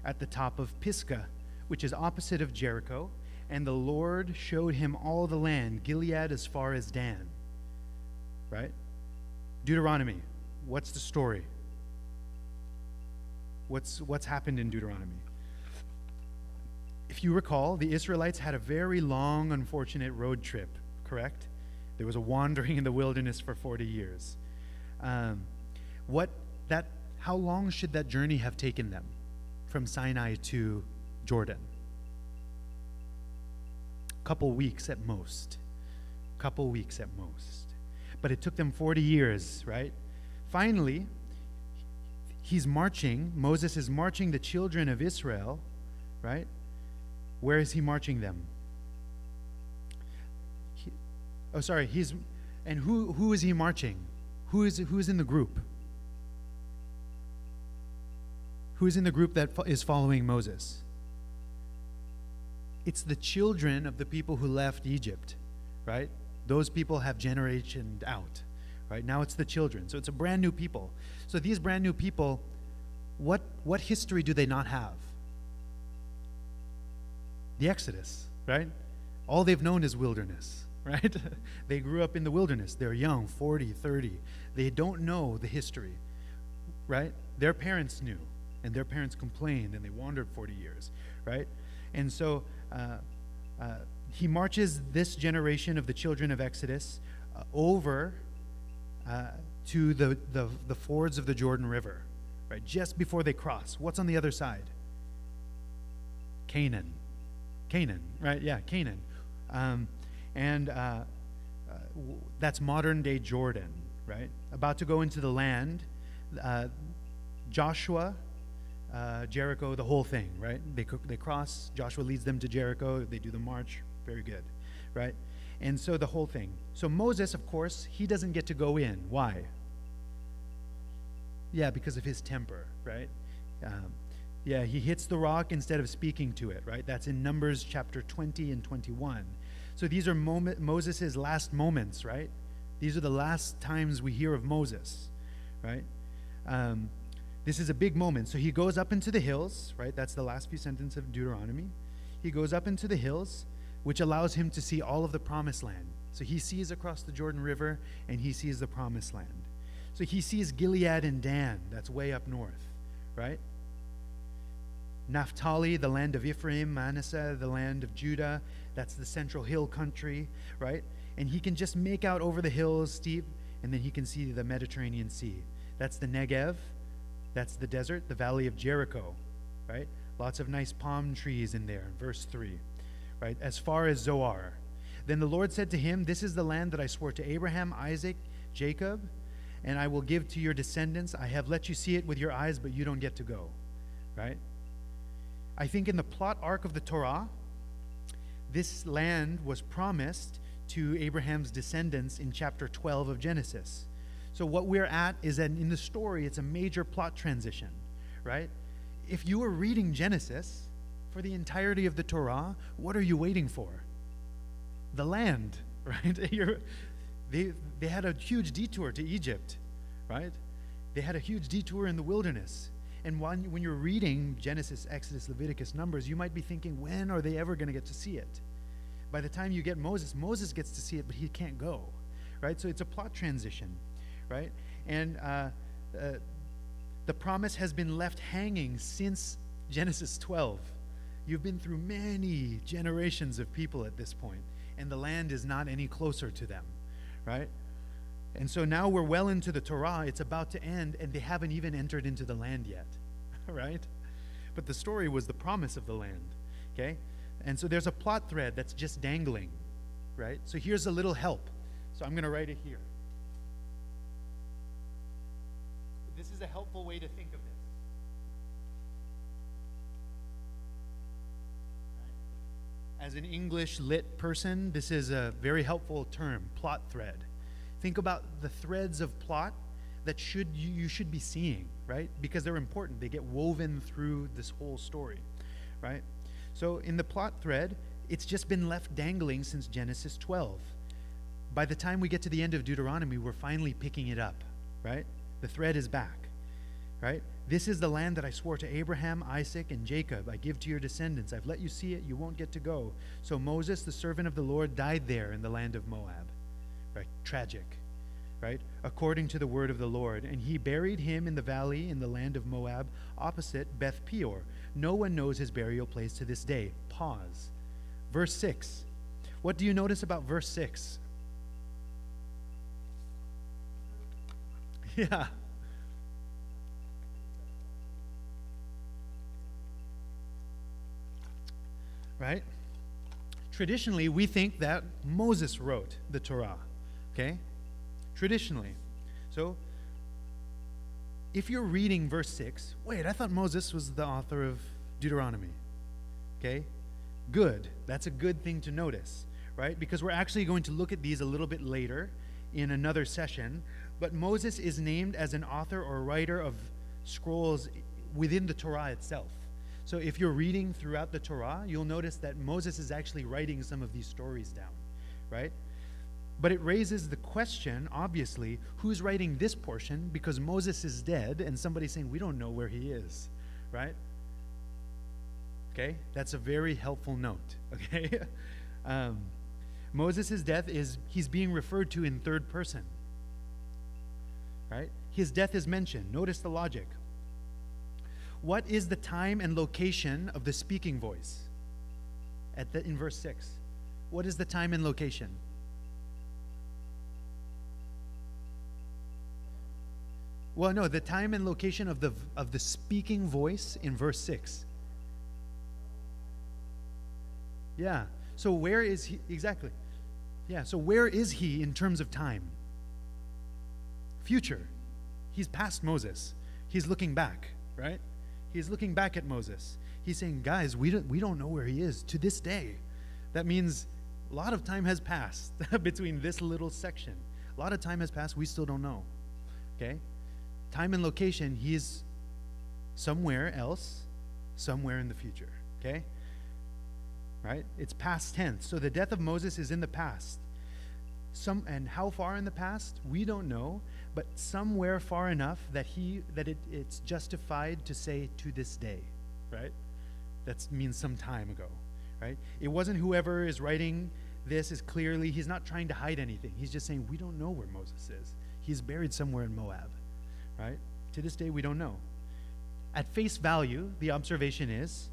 at the top of Pisgah, which is opposite of Jericho, and the Lord showed him all the land, Gilead as far as Dan. Right? Deuteronomy. What's the story? What's happened in Deuteronomy? If you recall, the Israelites had a very long, unfortunate road trip, correct? There was a wandering in the wilderness for 40 years. How long should that journey have taken them from Sinai to Jordan? Couple weeks at most. But it took them 40 years, right? Finally, Moses is marching the children of Israel, right? Where is he marching them? Who is he marching? Who is in the group? Who is in the group that is following Moses? It's the children of the people who left Egypt, right? Those people have generationed out, right? Now it's the children. So it's a brand new people. So these brand new people, what history do they not have? The Exodus, right? All they've known is wilderness, right? They grew up in the wilderness. They're young, 40, 30. They don't know the history, right? Their parents knew, and their parents complained, and they wandered 40 years, right? And so he marches this generation of the children of Exodus over to the fords of the Jordan River, right? Just before they cross. What's on the other side? Canaan, right? Yeah, Canaan. That's modern-day Jordan, right? About to go into the land. Joshua, Jericho, the whole thing, right? They cross. Joshua leads them to Jericho. They do the march. Very good, right? And so the whole thing. So Moses, of course, he doesn't get to go in. Why? Yeah, because of his temper, right? He hits the rock instead of speaking to it, right? That's in Numbers chapter 20 and 21. So these are Moses' last moments, right? These are the last times we hear of Moses, right? This is a big moment. So he goes up into the hills, right? That's the last few sentences of Deuteronomy. He goes up into the hills, which allows him to see all of the promised land. So he sees across the Jordan River, and he sees the promised land. So he sees Gilead and Dan, that's way up north, right? Naphtali, the land of Ephraim, Manasseh, the land of Judah, that's the central hill country, right? And he can just make out over the hills steep, and then he can see the Mediterranean Sea. That's the Negev, that's the desert, the valley of Jericho, right? Lots of nice palm trees in there, verse 3, right? As far as Zoar. Then the Lord said to him, "This is the land that I swore to Abraham, Isaac, Jacob, and I will give to your descendants. I have let you see it with your eyes, but you don't get to go," right? I think in the plot arc of the Torah, this land was promised to Abraham's descendants in chapter 12 of Genesis. So what we're at is that in the story, it's a major plot transition, right? If you were reading Genesis for the entirety of the Torah, what are you waiting for? The land, right? They had a huge detour to Egypt, right? They had a huge detour in the wilderness. And when you're reading Genesis, Exodus, Leviticus, Numbers, you might be thinking, when are they ever going to get to see it? By the time you get Moses gets to see it, but he can't go, right? So it's a plot transition, right? And the promise has been left hanging since Genesis 12. You've been through many generations of people at this point, and the land is not any closer to them, right? And so now we're well into the Torah. It's about to end, and they haven't even entered into the land yet, right? But the story was the promise of the land, okay? And so there's a plot thread that's just dangling, right? So here's a little help. So I'm going to write it here. This is a helpful way to think of this. As an English lit person, this is a very helpful term, plot thread. Think about the threads of plot that you should be seeing, right? Because they're important. They get woven through this whole story, right? So in the plot thread, it's just been left dangling since Genesis 12. By the time we get to the end of Deuteronomy, we're finally picking it up, right? The thread is back, right? This is the land that I swore to Abraham, Isaac, and Jacob. I give to your descendants. I've let you see it. You won't get to go. So Moses, the servant of the Lord, died there in the land of Moab, right? Tragic, right? According to the word of the Lord. And he buried him in the valley in the land of Moab, opposite Beth Peor. No one knows his burial place to this day. Pause. Verse 6. What do you notice about verse 6? Yeah. Right? Traditionally, we think that Moses wrote the Torah. Okay? Traditionally. So, if you're reading verse 6, wait, I thought Moses was the author of Deuteronomy. Okay? Good. That's a good thing to notice, right? Because we're actually going to look at these a little bit later in another session. But Moses is named as an author or writer of scrolls within the Torah itself. So if you're reading throughout the Torah, you'll notice that Moses is actually writing some of these stories down, right? But it raises the question, obviously, who's writing this portion? Because Moses is dead, and somebody's saying, we don't know where he is, right? Okay? That's a very helpful note, okay? Moses' death he's being referred to in third person, right? His death is mentioned. Notice the logic. What is the time and location of the speaking voice? In verse 6. What is the time and location? Well, no, the time and location of the speaking voice in verse 6. Yeah. So where is he? Exactly. Yeah. So where is he in terms of time? Future. He's past Moses. He's looking back, right? He's looking back at Moses. He's saying, guys, we don't know where he is to this day. That means a lot of time has passed between this little section. A lot of time has passed. We still don't know. Okay? Time and location, he is somewhere else, somewhere in the future. Okay? Right? It's past tense. So the death of Moses is in the past. And how far in the past? We don't know, but somewhere far enough that it's justified to say to this day, right? That means some time ago, right? It wasn't whoever is writing this is clearly, he's not trying to hide anything. He's just saying, we don't know where Moses is. He's buried somewhere in Moab, right? To this day, we don't know. At face value, the observation is,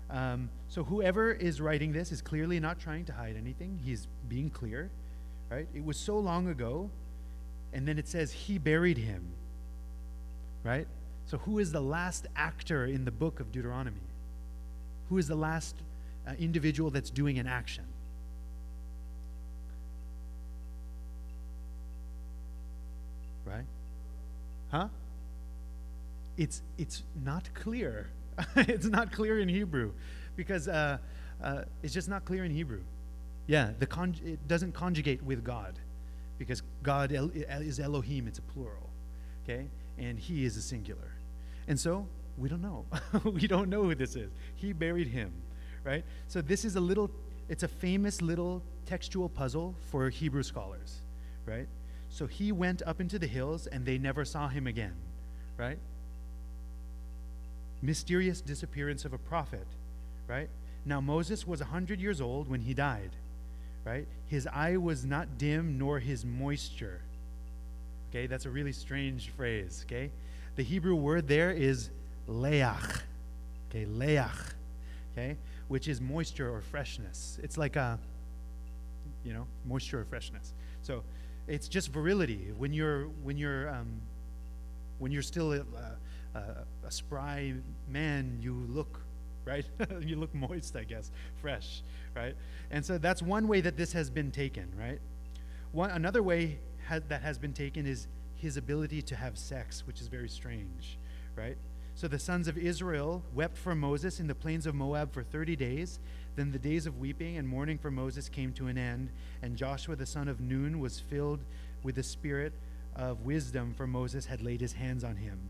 so whoever is writing this is clearly not trying to hide anything. He's being clear, right? It was so long ago, and then it says he buried him, right? So who is the last actor in the book of Deuteronomy? Who is the last individual that's doing an action? Right? Huh? It's not clear. It's not clear in Hebrew because it's just not clear in Hebrew. Yeah, it doesn't conjugate with God because God is Elohim, it's a plural, okay? And he is a singular. And so, we don't know. We don't know who this is. He buried him, right? So this is it's a famous little textual puzzle for Hebrew scholars, right? So he went up into the hills and they never saw him again, right? Mysterious disappearance of a prophet, right? Now Moses was 100 years old when he died, right? His eye was not dim nor his moisture. Okay, that's a really strange phrase, okay? The Hebrew word there is leach, okay, leach, okay, which is moisture or freshness. It's like moisture or freshness. So it's just virility. When you're still a spry man, you look, right? You look moist, I guess, fresh, right? And so that's one way that this has been taken, right? Another way that has been taken is his ability to have sex, which is very strange, right? So the sons of Israel wept for Moses in the plains of Moab for 30 days. Then the days of weeping and mourning for Moses came to an end, and Joshua the son of Nun was filled with the spirit of wisdom, for Moses had laid his hands on him.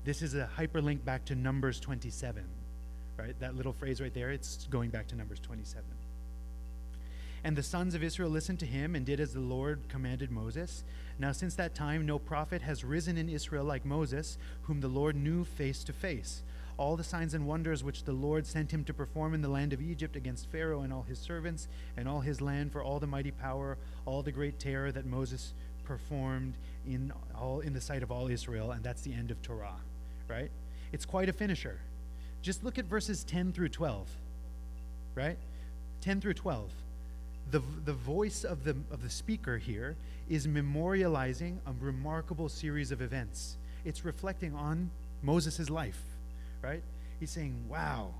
This is a hyperlink back to Numbers 27, right? That little phrase right there, it's going back to Numbers 27. And the sons of Israel listened to him and did as the Lord commanded Moses. Now since that time, no prophet has risen in Israel like Moses, whom the Lord knew face to face. All the signs and wonders which the Lord sent him to perform in the land of Egypt against Pharaoh and all his servants and all his land, for all the mighty power, all the great terror that Moses performed in the sight of all Israel. And that's the end of Torah, right? It's quite a finisher. Just look at verses 10 through 12, right? 10 through 12. The voice of the speaker here is memorializing a remarkable series of events. It's reflecting on Moses' life, right? He's saying, wow,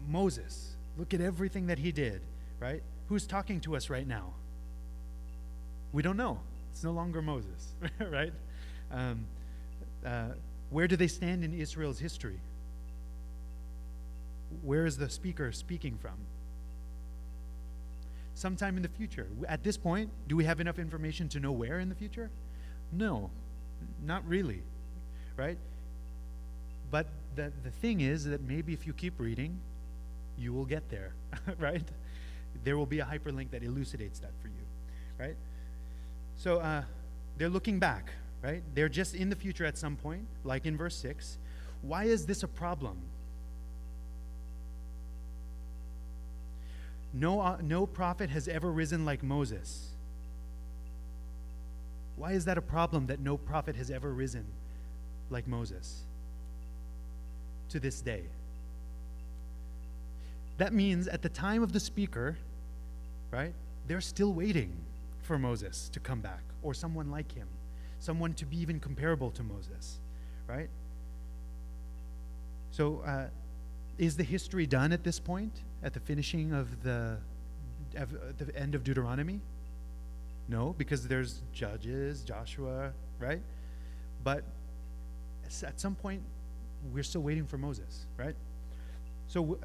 Moses, look at everything that he did, right? Who's talking to us right now? We don't know. It's no longer Moses, right? Where do they stand in Israel's history? Where is the speaker speaking from? Sometime in the future. At this point, do we have enough information to know where in the future? No, not really, right? But the thing is that maybe if you keep reading, you will get there, right? There will be a hyperlink that elucidates that for you, right? So they're looking back, right? They're just in the future at some point, like in verse 6. Why is this a problem? No prophet has ever risen like Moses. Why is that a problem that no prophet has ever risen like Moses to this day? That means at the time of the speaker, right, they're still waiting for Moses to come back, or someone like him, someone to be even comparable to Moses, right? So is the history done at this point, at the finishing of the end of Deuteronomy? No, because there's Judges, Joshua, right? But at some point, we're still waiting for Moses, right? So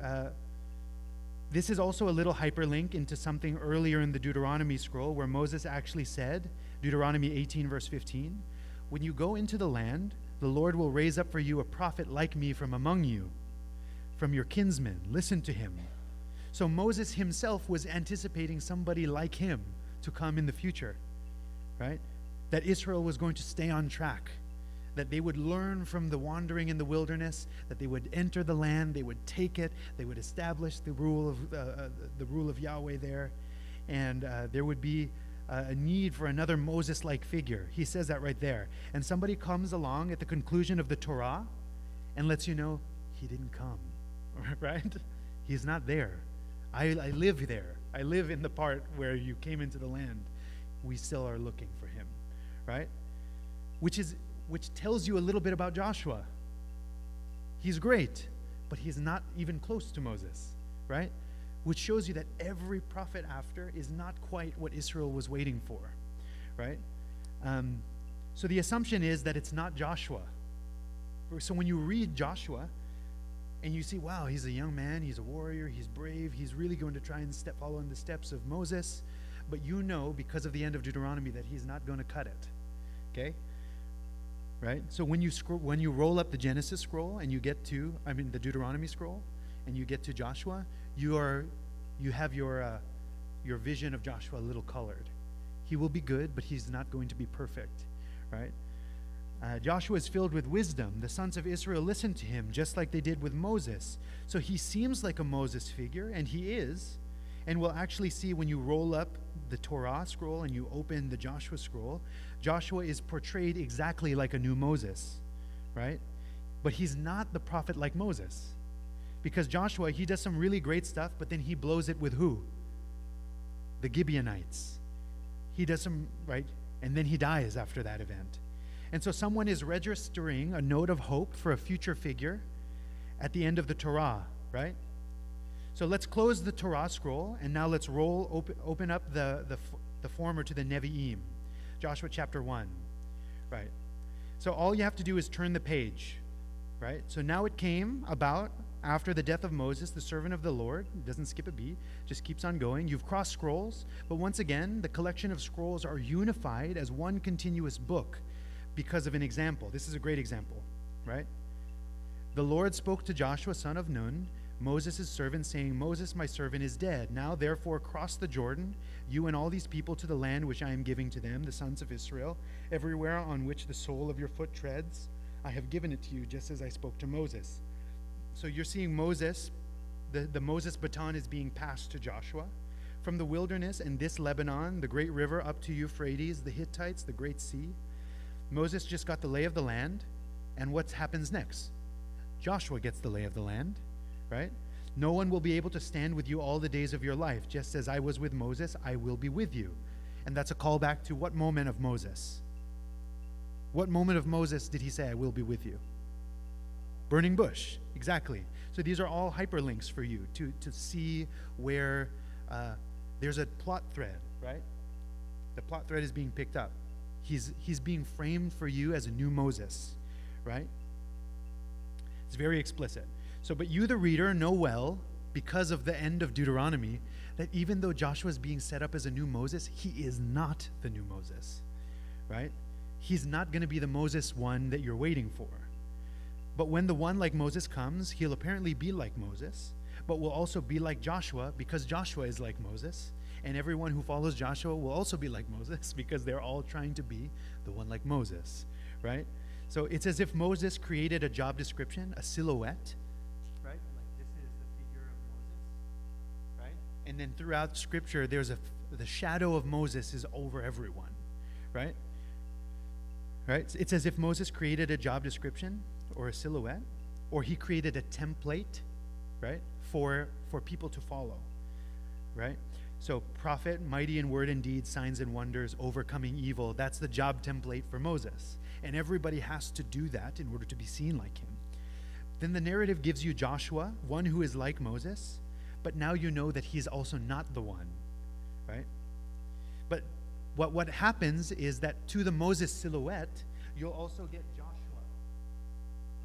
this is also a little hyperlink into something earlier in the Deuteronomy scroll, where Moses actually said, Deuteronomy 18, verse 15, "When you go into the land, the Lord will raise up for you a prophet like me from among you, from your kinsmen. Listen to him." So Moses himself was anticipating somebody like him to come in the future, right? That Israel was going to stay on track, that they would learn from the wandering in the wilderness, that they would enter the land, they would take it, they would establish the rule of Yahweh there, and there would be a need for another Moses-like figure. He says that right there. And somebody comes along at the conclusion of the Torah and lets you know he didn't come, right? He's not there. I live there. I live in the part where you came into the land. We still are looking for him, right? Which tells you a little bit about Joshua. He's great, but he's not even close to Moses, right? Which shows you that every prophet after is not quite what Israel was waiting for, right? So the assumption is that it's not Joshua. So when you read Joshua, and you see, wow, he's a young man, he's a warrior, he's brave, he's really going to try and follow in the steps of Moses, but you know, because of the end of Deuteronomy, that he's not going to cut it, okay? Right? So when you roll up the Genesis scroll and you get to, the Deuteronomy scroll, and you get to Joshua, you have your vision of Joshua a little colored. He will be good, but he's not going to be perfect, right? Joshua is filled with wisdom. The sons of Israel listened to him just like they did with Moses. So he seems like a Moses figure, and he is. And we'll actually see when you roll up the Torah scroll and you open the Joshua scroll, Joshua is portrayed exactly like a new Moses, right? But he's not the prophet like Moses. Because Joshua, he does some really great stuff, but then he blows it with who? The Gibeonites. He does some, right? And then he dies after that event. And so someone is registering a note of hope for a future figure at the end of the Torah, right? So let's close the Torah scroll, and now let's open up the former to the Nevi'im. Joshua chapter 1, right? So all you have to do is turn the page, right? So now it came about after the death of Moses, the servant of the Lord. It doesn't skip a beat, just keeps on going. You've crossed scrolls, but once again, the collection of scrolls are unified as one continuous book because of an example. This is a great example, right? The Lord spoke to Joshua, son of Nun, Moses' servant, saying, Moses, my servant, is dead. Now, therefore, cross the Jordan, you and all these people, to the land which I am giving to them, the sons of Israel, everywhere on which the sole of your foot treads. I have given it to you, just as I spoke to Moses. So you're seeing Moses, the Moses baton is being passed to Joshua. From the wilderness and this Lebanon, the great river up to Euphrates, the Hittites, the great sea. Moses just got the lay of the land. And what happens next? Joshua gets the lay of the land, right? No one will be able to stand with you all the days of your life. Just as I was with Moses, I will be with you. And that's a callback to what moment of Moses? What moment of Moses did he say, I will be with you? Burning bush, exactly. So these are all hyperlinks for you to see where there's a plot thread, right? The plot thread is being picked up. He's being framed for you as a new Moses, right? It's very explicit. So, but you, the reader, know well, because of the end of Deuteronomy, that even though Joshua is being set up as a new Moses, he is not the new Moses, right? He's not going to be the Moses one that you're waiting for. But when the one like Moses comes, he'll apparently be like Moses, but will also be like Joshua because Joshua is like Moses. And everyone who follows Joshua will also be like Moses because they're all trying to be the one like Moses, right? So it's as if Moses created a job description, a silhouette, right? Like this is the figure of Moses, right? And then throughout Scripture, the shadow of Moses is over everyone, right? Right? It's as if Moses created a job description or a silhouette, or he created a template, right, for people to follow, right? So prophet, mighty in word and deed, signs and wonders, overcoming evil, that's the job template for Moses. And everybody has to do that in order to be seen like him. Then the narrative gives you Joshua, one who is like Moses, but now you know that he's also not the one, right? But what happens is that to the Moses silhouette, you'll also get Joshua,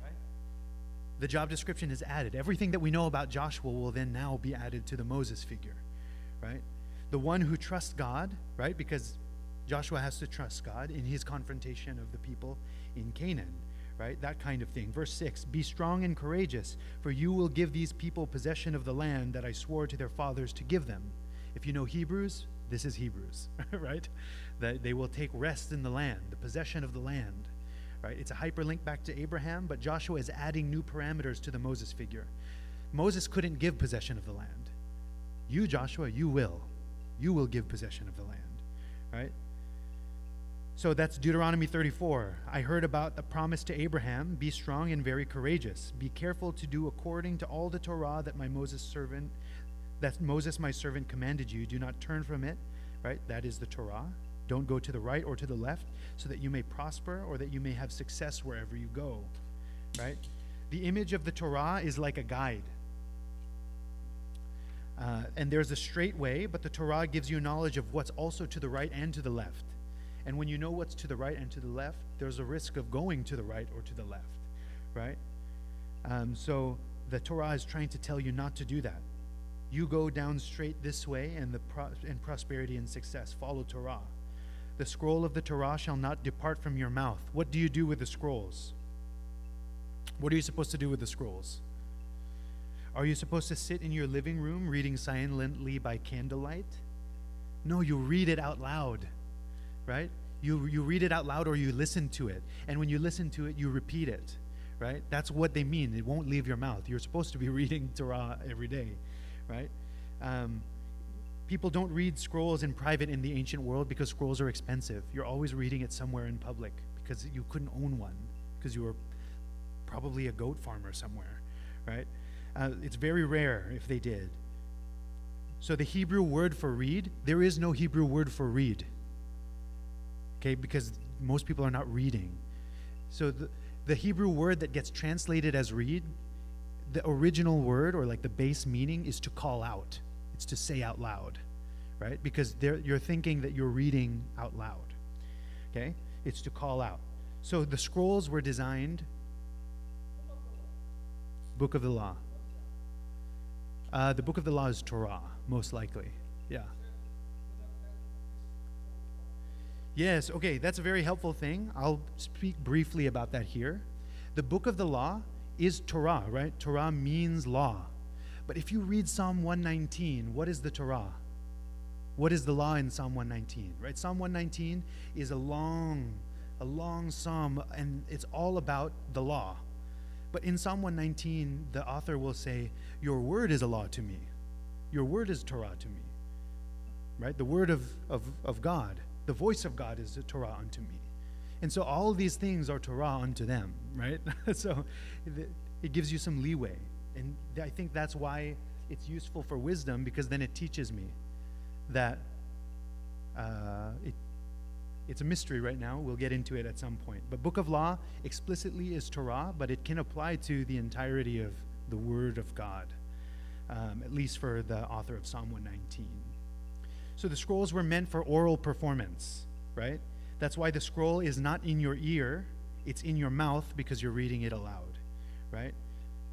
right? The job description is added. Everything that we know about Joshua will then now be added to the Moses figure, right? The one who trusts God, right? Because Joshua has to trust God in his confrontation of the people in Canaan, right? That kind of thing. Verse 6, be strong and courageous, for you will give these people possession of the land that I swore to their fathers to give them. If you know Hebrews, this is Hebrews, right? That they will take rest in the land, the possession of the land, right? It's a hyperlink back to Abraham, but Joshua is adding new parameters to the Moses figure. Moses couldn't give possession of the land. You, Joshua, you will. You will give possession of the land, right? So that's Deuteronomy 34. I heard about the promise to Abraham, be strong and very courageous. Be careful to do according to all the Torah that Moses my servant commanded you. Do not turn from it, right? That is the Torah. Don't go to the right or to the left, so that you may prosper or that you may have success wherever you go, right? The image of the Torah is like a guide. And there's a straight way, but the Torah gives you knowledge of what's also to the right and to the left. And when you know what's to the right and to the left, there's a risk of going to the right or to the left, right? So the Torah is trying to tell you not to do that. You go down straight this way, and prosperity and success. Follow Torah. The scroll of the Torah shall not depart from your mouth. What do you do with the scrolls? What are you supposed to do with the scrolls? Are you supposed to sit in your living room reading silently by candlelight? No, you read it out loud, right? You read it out loud, or you listen to it. And when you listen to it, you repeat it, right? That's what they mean. It won't leave your mouth. You're supposed to be reading Torah every day, right? People don't read scrolls in private in the ancient world because scrolls are expensive. You're always reading it somewhere in public because you couldn't own one because you were probably a goat farmer somewhere, right? It's very rare if they did. So the Hebrew word for read, there is no Hebrew word for read, okay, because most people are not reading. So the Hebrew word that gets translated as read, the original word, or like the base meaning, is to call out. It's to say out loud, right? Because you're thinking that you're reading out loud, okay? It's to call out. So the scrolls were designed, Book of the Law. The Book of the Law is Torah, most likely. Yeah. Yes, okay, that's a very helpful thing. I'll speak briefly about that here. The Book of the Law is Torah, right? Torah means law. But if you read Psalm 119, what is the Torah? What is the law in Psalm 119, right? Psalm 119 is a long psalm, and it's all about the law. But in Psalm 119, the author will say, your word is a law to me. Your word is Torah to me, right? The word of God, the voice of God is a Torah unto me. And so all of these things are Torah unto them, right? So it gives you some leeway. And I think that's why it's useful for wisdom, because then it teaches me that it's a mystery right now. We'll get into it at some point. But Book of Law explicitly is Torah, but it can apply to the entirety of the Word of God, at least for the author of Psalm 119. So the scrolls were meant for oral performance, right? That's why the scroll is not in your ear, it's in your mouth, because you're reading it aloud, right?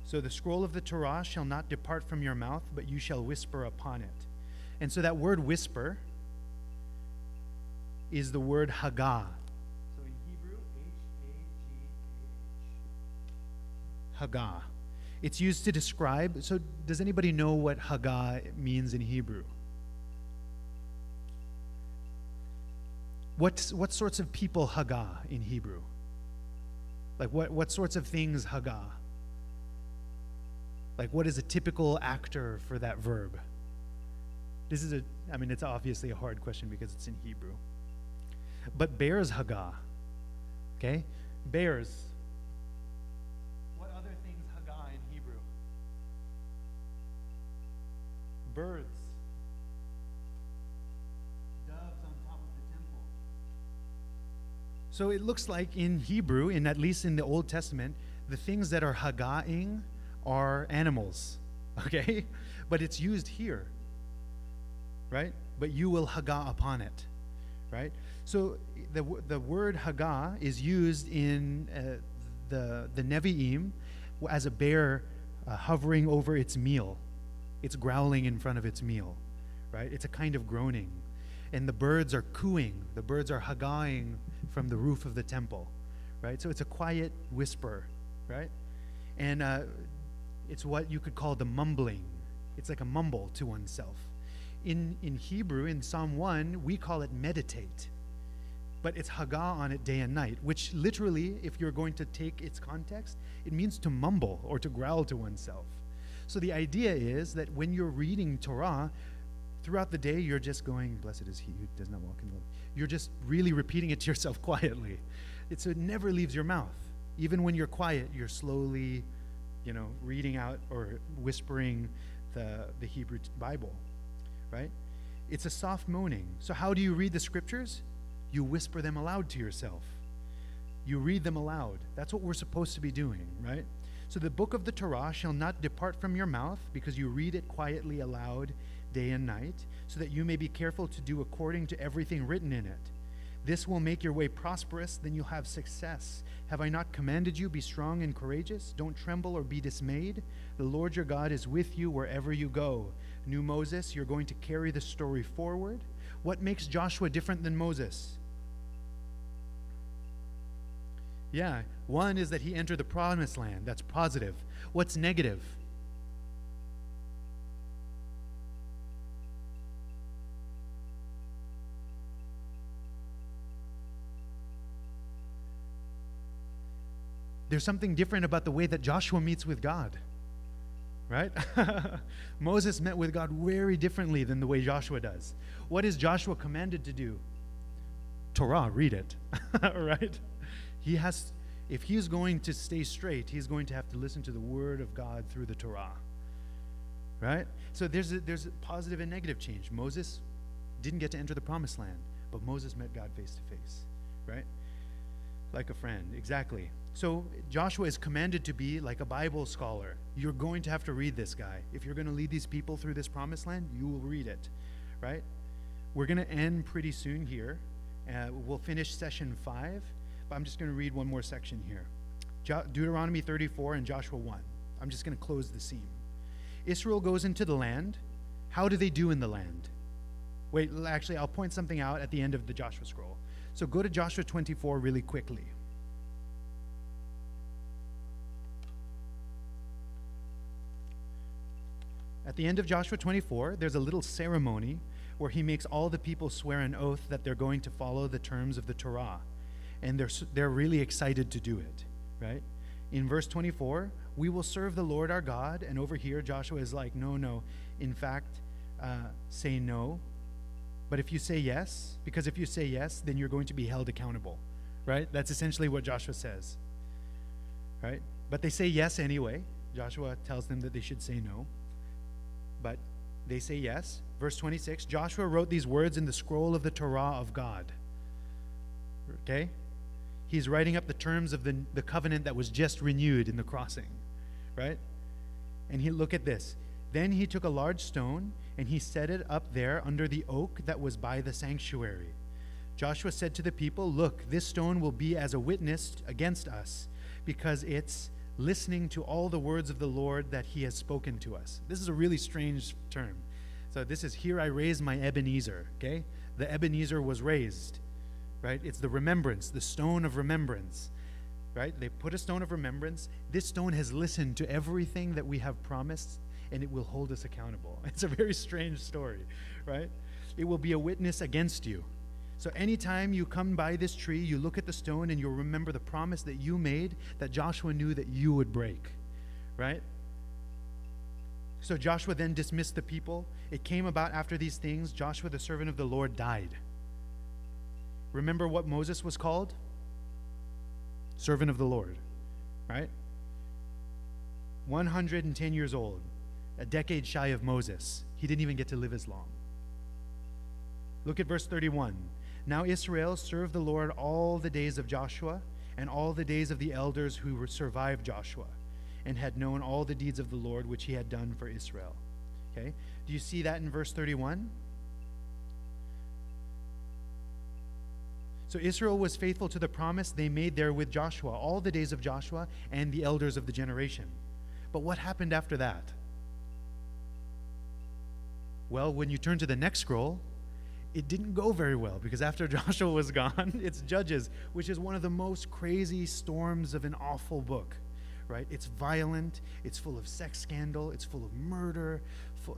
So the scroll of the Torah shall not depart from your mouth, but you shall whisper upon it. And so that word whisper is the word Haggah. So in Hebrew, H-A-G-A-H. Haggah. It's used to describe, so does anybody know what Haggah means in Hebrew? What sorts of people Haggah in Hebrew? Like what sorts of things Haggah? Like what is a typical actor for that verb? It's obviously a hard question because it's in Hebrew. But bears Haggah, okay? Bears. What other things Haggah in Hebrew? Birds. Doves on top of the temple. So it looks like in Hebrew, at least in the Old Testament, the things that are Haggahing are animals, okay? But it's used here, right? But you will Haggah upon it, right? So the word Haggah is used in the Nevi'im as a bear hovering over its meal. It's growling in front of its meal, right? It's a kind of groaning. And the birds are cooing. The birds are Haggahing from the roof of the temple, right? So it's a quiet whisper, right? And it's what you could call the mumbling. It's like a mumble to oneself. In Hebrew, in Psalm 1, we call it meditate. But it's Haggah on it day and night, which literally, if you're going to take its context, it means to mumble or to growl to oneself. So the idea is that when you're reading Torah, throughout the day, you're just going, blessed is he who does not walk in the way. You're just really repeating it to yourself quietly. So it never leaves your mouth. Even when you're quiet, you're slowly, reading out or whispering the Hebrew Bible, right? It's a soft moaning. So how do you read the scriptures? You whisper them aloud to yourself. You read them aloud. That's what we're supposed to be doing, right? So the book of the Torah shall not depart from your mouth, because you read it quietly aloud day and night, so that you may be careful to do according to everything written in it. This will make your way prosperous, then you'll have success. Have I not commanded you, be strong and courageous? Don't tremble or be dismayed. The Lord your God is with you wherever you go. New Moses, you're going to carry the story forward. What makes Joshua different than Moses? Yeah, one is that he entered the promised land. That's positive. What's negative? There's something different about the way that Joshua meets with God, right? Moses met with God very differently than the way Joshua does. What is Joshua commanded to do? Torah, read it, right? If he's going to stay straight, he's going to have to listen to the word of God through the Torah, right? So there's a positive and negative change. Moses didn't get to enter the promised land, but Moses met God face to face, right? Like a friend, exactly. So Joshua is commanded to be like a Bible scholar. You're going to have to read this guy. If you're going to lead these people through this promised land, you will read it, right? We're going to end pretty soon here. We'll finish session 5. But I'm just going to read one more section here. Deuteronomy 34 and Joshua 1. I'm just going to close the scene. Israel goes into the land. How do they do in the land? Wait, actually, I'll point something out at the end of the Joshua scroll. So go to Joshua 24 really quickly. At the end of Joshua 24, there's a little ceremony where he makes all the people swear an oath that they're going to follow the terms of the Torah. And they're really excited to do it, right? In verse 24, we will serve the Lord our God. And over here, Joshua is like, no. In fact, say no. But if you say yes, because if you say yes, then you're going to be held accountable, right? That's essentially what Joshua says, right? But they say yes anyway. Joshua tells them that they should say no. But they say yes. Verse 26, Joshua wrote these words in the scroll of the Torah of God. Okay? He's writing up the terms of the covenant that was just renewed in the crossing, right? And look at this. Then he took a large stone and he set it up there under the oak that was by the sanctuary. Joshua said to the people, look, this stone will be as a witness against us because it's listening to all the words of the Lord that he has spoken to us. This is a really strange term. So this is, here I raise my Ebenezer, okay? The Ebenezer was raised, right? It's the remembrance, the stone of remembrance, right? They put a stone of remembrance. This stone has listened to everything that we have promised, and it will hold us accountable. It's a very strange story, right? It will be a witness against you. So anytime you come by this tree, you look at the stone and you'll remember the promise that you made that Joshua knew that you would break, right? So Joshua then dismissed the people. It came about after these things, Joshua, the servant of the Lord, died. Remember what Moses was called? Servant of the Lord, right? 110 years old, a decade shy of Moses. He didn't even get to live as long. Look at verse 31. Now Israel served the Lord all the days of Joshua and all the days of the elders who survived Joshua and had known all the deeds of the Lord which he had done for Israel. Okay? Do you see that in verse 31? So Israel was faithful to the promise they made there with Joshua, all the days of Joshua and the elders of the generation. But what happened after that? Well, when you turn to the next scroll, it didn't go very well, because after Joshua was gone, it's Judges, which is one of the most crazy storms of an awful book, right? It's violent, it's full of sex scandal, it's full of murder,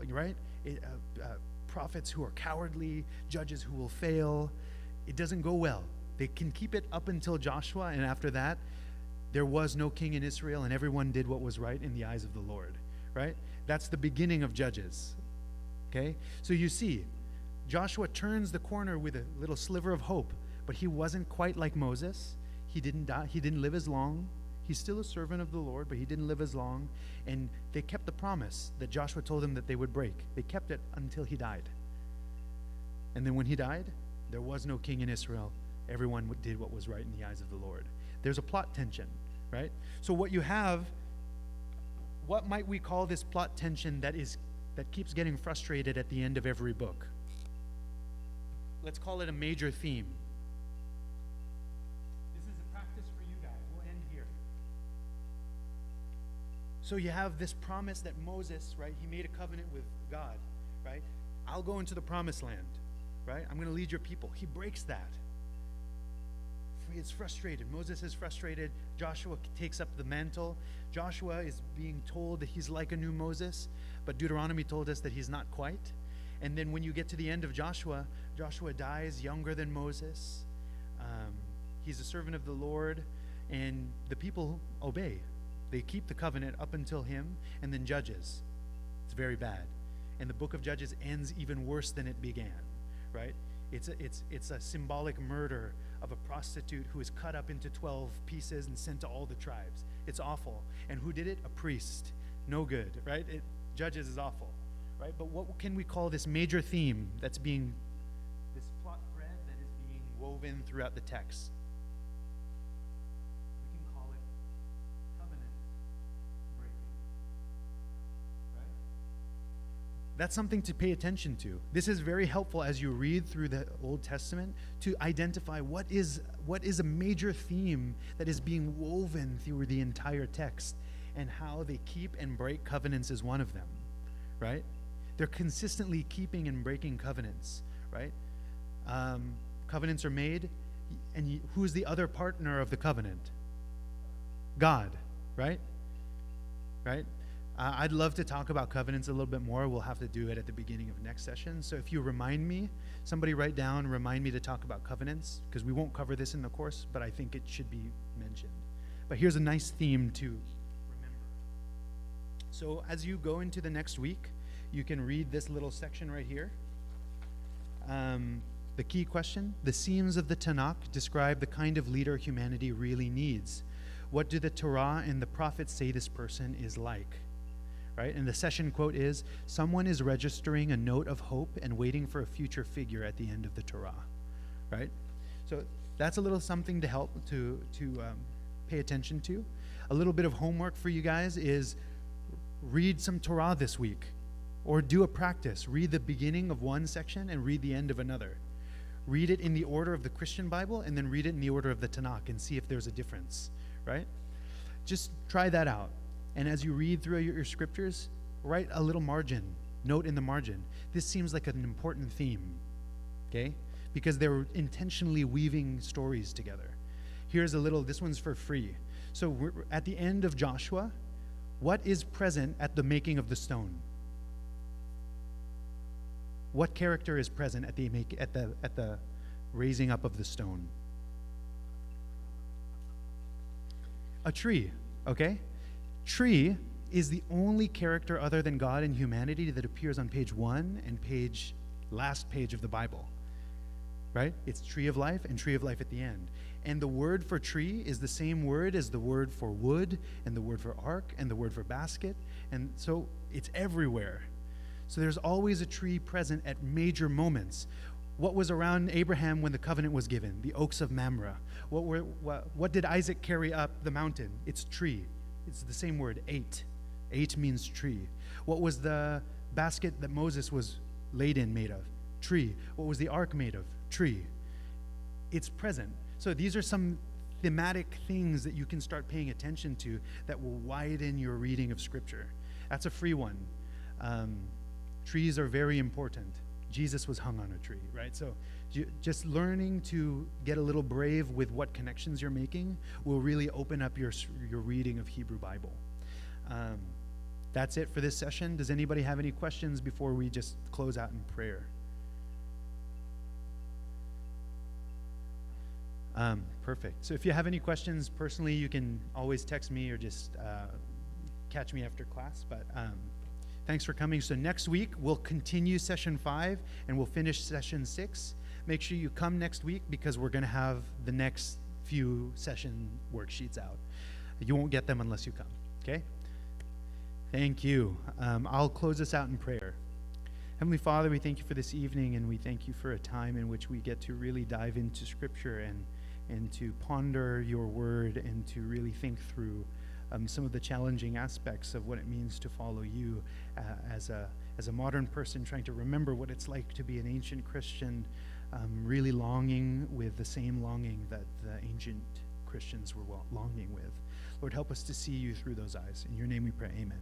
right? Prophets who are cowardly, judges who will fail. It doesn't go well. They can keep it up until Joshua, and after that, there was no king in Israel, and everyone did what was right in the eyes of the Lord, right? That's the beginning of Judges, okay? So you see, Joshua turns the corner with a little sliver of hope, but he wasn't quite like Moses. He didn't die. He didn't live as long. He's still a servant of the Lord, but he didn't live as long. And they kept the promise that Joshua told them that they would break. They kept it until he died. And then when he died, there was no king in Israel. Everyone did what was right in the eyes of the Lord. There's a plot tension, right? So what you have, what might we call this plot tension that keeps getting frustrated at the end of every book? Let's call it a major theme. This is a practice for you guys. We'll end here. So you have this promise that Moses, right, he made a covenant with God, right? I'll go into the promised land, right? I'm going to lead your people. He breaks that. It's frustrated. Moses is frustrated. Joshua takes up the mantle. Joshua is being told that he's like a new Moses, but Deuteronomy told us that he's not quite. And then when you get to the end of Joshua, Joshua dies younger than Moses. He's a servant of the Lord, and the people obey. They keep the covenant up until him, and then Judges. It's very bad. And the book of Judges ends even worse than it began, right? It's a symbolic murder of a prostitute who is cut up into 12 pieces and sent to all the tribes. It's awful. And who did it? A priest. No good, right? Judges is awful. Right? But what can we call this major theme that's being, this plot thread that is being woven throughout the text? We can call it covenant breaking. Right? that's something to pay attention to. This is very helpful as you read through the Old Testament to identify what is a major theme that is being woven through the entire text, and how they keep and break covenants is one of them, right? They're consistently keeping and breaking covenants, right? Covenants are made, and who's the other partner of the covenant? God, right? Right? I'd love to talk about covenants a little bit more. We'll have to do it at the beginning of next session. So if you remind me, somebody write down, remind me to talk about covenants, because we won't cover this in the course, but I think it should be mentioned. But here's a nice theme to remember. So as you go into the next week, you can read this little section right here. The key question: the seams of the Tanakh describe the kind of leader humanity really needs. What do the Torah and the prophets say this person is like? Right? And the session quote is, someone is registering a note of hope and waiting for a future figure at the end of the Torah. Right? So that's a little something to help to pay attention to. A little bit of homework for you guys is read some Torah this week, or do a practice. Read the beginning of one section and read the end of another. Read it in the order of the Christian Bible, and then read it in the order of the Tanakh and see if there's a difference. Right? Just try that out. And as you read through your scriptures, write a little margin, note in the margin. This seems like an important theme, okay? Because they're intentionally weaving stories together. Here's a little, this one's for free. So we're at the end of Joshua, what is present at the making of the stone? What character is present at the raising up of the stone? A tree, okay? Tree is the only character other than God and humanity that appears on page 1 and last page of the Bible, right? It's tree of life and tree of life at the end. And the word for tree is the same word as the word for wood and the word for ark and the word for basket. And so it's everywhere. So there's always a tree present at major moments. What was around Abraham when the covenant was given? The oaks of Mamre. What did Isaac carry up the mountain? It's tree. It's the same word, eight. Eight means tree. What was the basket that Moses was laid in made of? Tree. What was the ark made of? Tree. It's present. So these are some thematic things that you can start paying attention to that will widen your reading of Scripture. That's a free one. Trees are very important. Jesus was hung on a tree, right? So just learning to get a little brave with what connections you're making will really open up your reading of Hebrew Bible. That's it for this session. Does anybody have any questions before we just close out in prayer? Perfect. So if you have any questions personally, you can always text me or just catch me after class. But thanks for coming. So next week, we'll continue session 5 and we'll finish session 6. Make sure you come next week because we're going to have the next few session worksheets out. You won't get them unless you come, okay? Thank you. I'll close this out in prayer. Heavenly Father, we thank you for this evening, and we thank you for a time in which we get to really dive into Scripture and to ponder your word and to really think through some of the challenging aspects of what it means to follow you as a modern person trying to remember what it's like to be an ancient Christian, really longing with the same longing that the ancient Christians were longing with. Lord, help us to see you through those eyes. In your name we pray, amen.